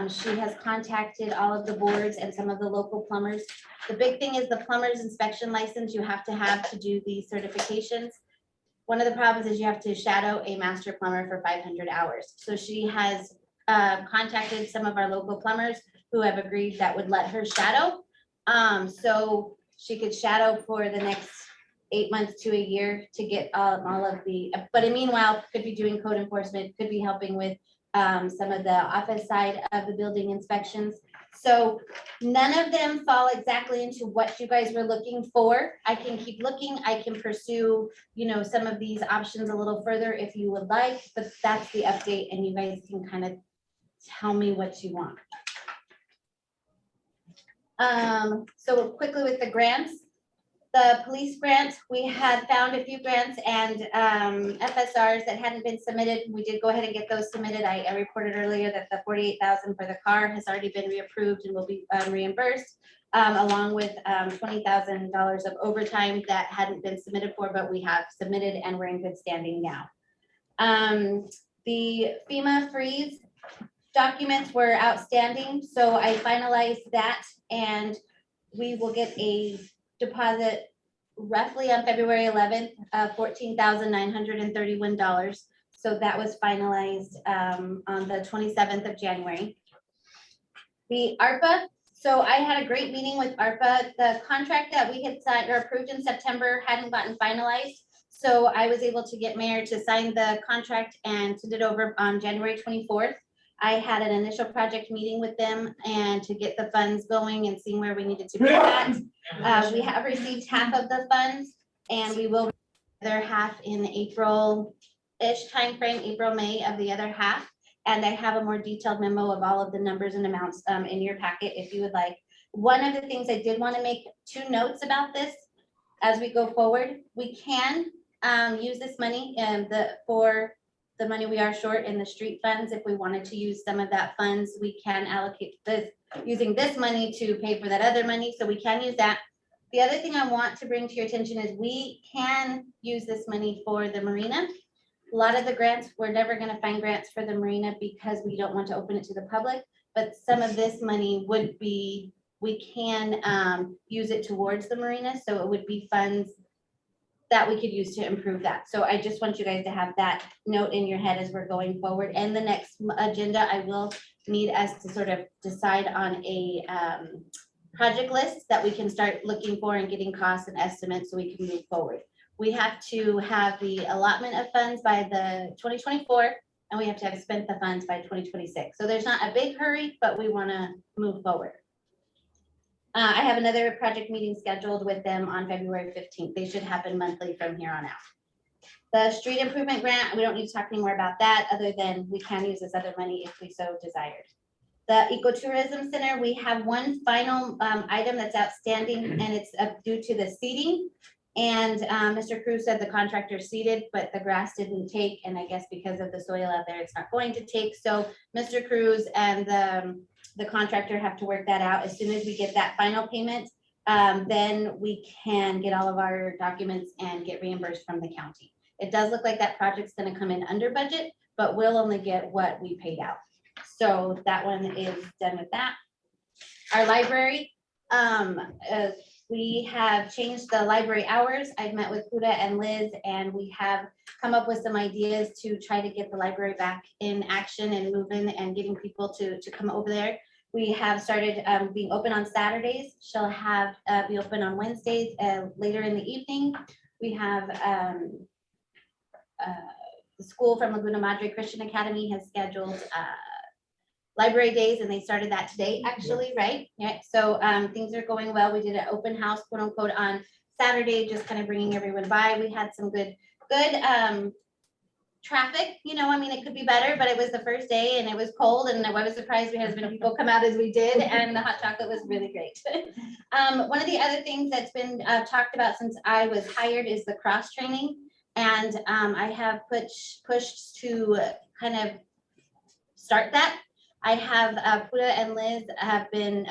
She has contacted all of the boards and some of the local plumbers. The big thing is the plumber's inspection license you have to do these certifications. One of the problems is you have to shadow a master plumber for 500 hours. So she has contacted some of our local plumbers who have agreed that would let her shadow. So she could shadow for the next 8 months to a year to get all of the, but in meanwhile, could be doing code enforcement, could be helping with some of the office side of the building inspections. So none of them fall exactly into what you guys were looking for. I can keep looking. I can pursue, some of these options a little further if you would like, but that's the update and you guys can kind of tell me what you want. So quickly with the grants, the police grants, we had found a few grants and FSRs that hadn't been submitted. We did go ahead and get those submitted. I reported earlier that the $48,000 for the car has already been reapproved and will be reimbursed, along with $20,000 of overtime that hadn't been submitted for, but we have submitted and we're in good standing now. The FEMA freeze documents were outstanding, so I finalized that and we will get a deposit roughly on February 11th, $14,931. So that was finalized on the 27th of January. The ARPA, so I had a great meeting with ARPA. The contract that we had signed or approved in September hadn't gotten finalized. So I was able to get Mayor to sign the contract and send it over on January 24th. I had an initial project meeting with them and to get the funds going and seeing where we needed to be at. We have received half of the funds and we will the other half in April-ish timeframe, April, May of the other half. And I have a more detailed memo of all of the numbers and amounts in your packet if you would like. One of the things I did want to make 2 notes about this as we go forward. We can use this money and for the money we are short in the street funds. If we wanted to use some of that funds, we can allocate this, using this money to pay for that other money. So we can use that. The other thing I want to bring to your attention is we can use this money for the marina. A lot of the grants, we're never going to find grants for the marina because we don't want to open it to the public. But some of this money would be, we can use it towards the marina. So it would be funds that we could use to improve that. So I just want you guys to have that note in your head as we're going forward. And the next agenda, I will need us to sort of decide on a project list that we can start looking for and getting costs and estimates so we can move forward. We have to have the allotment of funds by the 2024, and we have to have spent the funds by 2026. So there's not a big hurry, but we want to move forward. I have another project meeting scheduled with them on February 15th. They should happen monthly from here on out. The street improvement grant, we don't need to talk anymore about that other than we can use this other money if we so desired. The ecotourism center, we have one final item that's outstanding and it's due to the seeding. And Mr. Cruz said the contractor seeded, but the grass didn't take. And I guess because of the soil out there, it's not going to take. So Mr. Cruz and the contractor have to work that out. As soon as we get that final payment, then we can get all of our documents and get reimbursed from the county. It does look like that project's going to come in under budget, but we'll only get what we paid out. So that one is done with that. Our library, we have changed the library hours. I've met with Huda and Liz, and we have come up with some ideas to try to get the library back in action and moving and getting people to come over there. We have started being open on Saturdays. She'll have be open on Wednesdays later in the evening. We have the school from Laguna Madre Christian Academy has scheduled library days, and they started that today, actually, right? Yeah. So things are going well. We did an open house, quote unquote, on Saturday, just kind of bringing everyone by. We had some good traffic. You know, I mean, it could be better, but it was the first day and it was cold, and I was surprised we had as many people come out as we did, and the hot chocolate was really great. One of the other things that's been talked about since I was hired is the cross training, and I have pushed to kind of start that. I have Puda and Liz have been,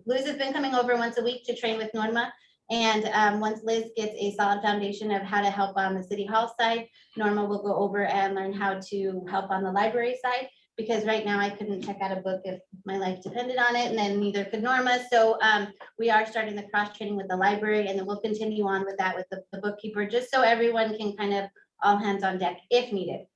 Liz has been coming over once a week to train with Norma. And once Liz gets a solid foundation of how to help on the city hall side, Norma will go over and learn how to help on the library side. Because right now I couldn't check out a book if my life depended on it, and then neither could Norma. So we are starting the cross training with the library, and then we'll continue on with that with the bookkeeper, just so everyone can kind of all hands on deck if needed.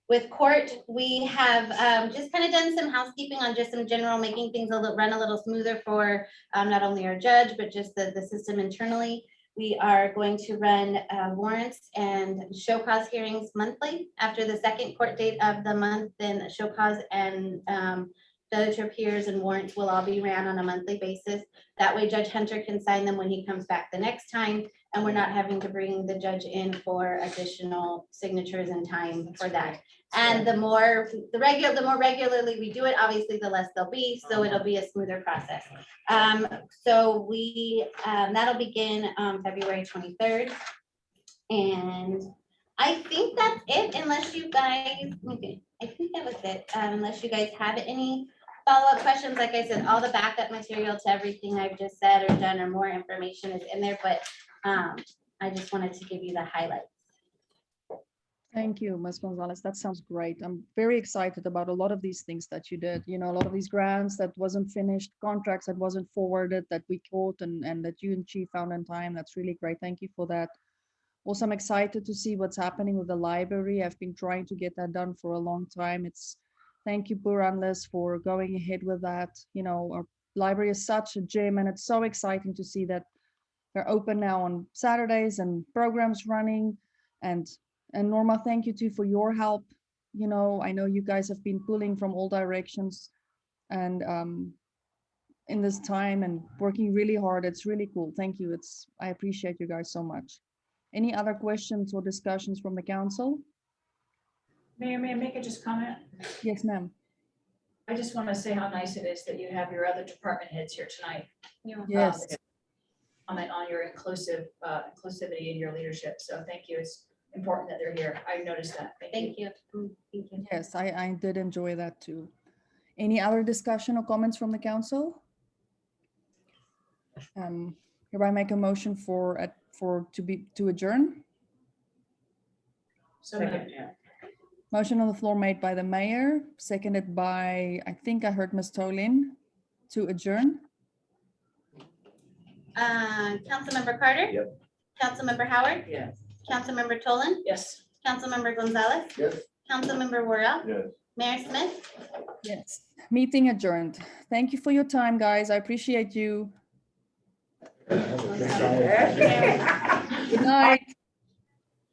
With court, we have just kind of done some housekeeping on just some general, making things run a little smoother for not only our judge, but just the system internally. We are going to run warrants and show cause hearings monthly. After the second court date of the month, then show cause and judge peers and warrants will all be ran on a monthly basis. That way Judge Hunter can sign them when he comes back the next time, and we're not having to bring the judge in for additional signatures and time for that. And the more regularly we do it, obviously the less there'll be, so it'll be a smoother process. So we that'll begin February 23rd. And I think that's it, unless you guys, okay, I think that was it. Unless you guys have any follow-up questions. Like I said, all the backup material to everything I've just said or done or more information is in there, but I just wanted to give you the highlights. Thank you, Ms. Gonzalez. That sounds great. I'm very excited about a lot of these things that you did. You know, a lot of these grants that wasn't finished, contracts that wasn't forwarded, that we caught and that you and Chief found in time. That's really great. Thank you for that. Also, I'm excited to see what's happening with the library. I've been trying to get that done for a long time. Thank you, Pura and Liz, for going ahead with that. You know, our library is such a gem, and it's so exciting to see that they're open now on Saturdays and programs running. And Norma, thank you too for your help you know, I know you guys have been pulling from all directions and in this time and working really hard. It's really cool. Thank you. I appreciate you guys so much. Any other questions or discussions from the council? Mayor, may I make a just comment? Yes, ma'am. I just want to say how nice it is that you have your other department heads here tonight. Yes. Comment on your inclusivity in your leadership. So thank you. It's important that they're here. I've noticed that. Thank you. Thank you. Yes, I did enjoy that too. Any other discussion or comments from the council? Hereby make a motion to adjourn. So moved. Motion on the floor made by the mayor, seconded by, I think I heard Ms. Tolin, to adjourn. Councilmember Carter? Yep. Councilmember Howard? Yes. Councilmember Tolan? Yes. Councilmember Gonzalez? Yes. Councilmember Worrell? Yes. Mayor Smith? Yes. Meeting adjourned. Thank you for your time, guys. I appreciate you. Good night.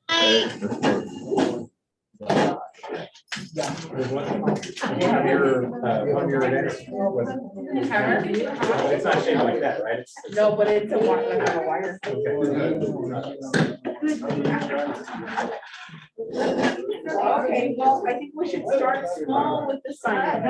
Bye. On your next. It's not shaped like that, right? No, but it's a wire. Okay, well, I think we should start small with the sign.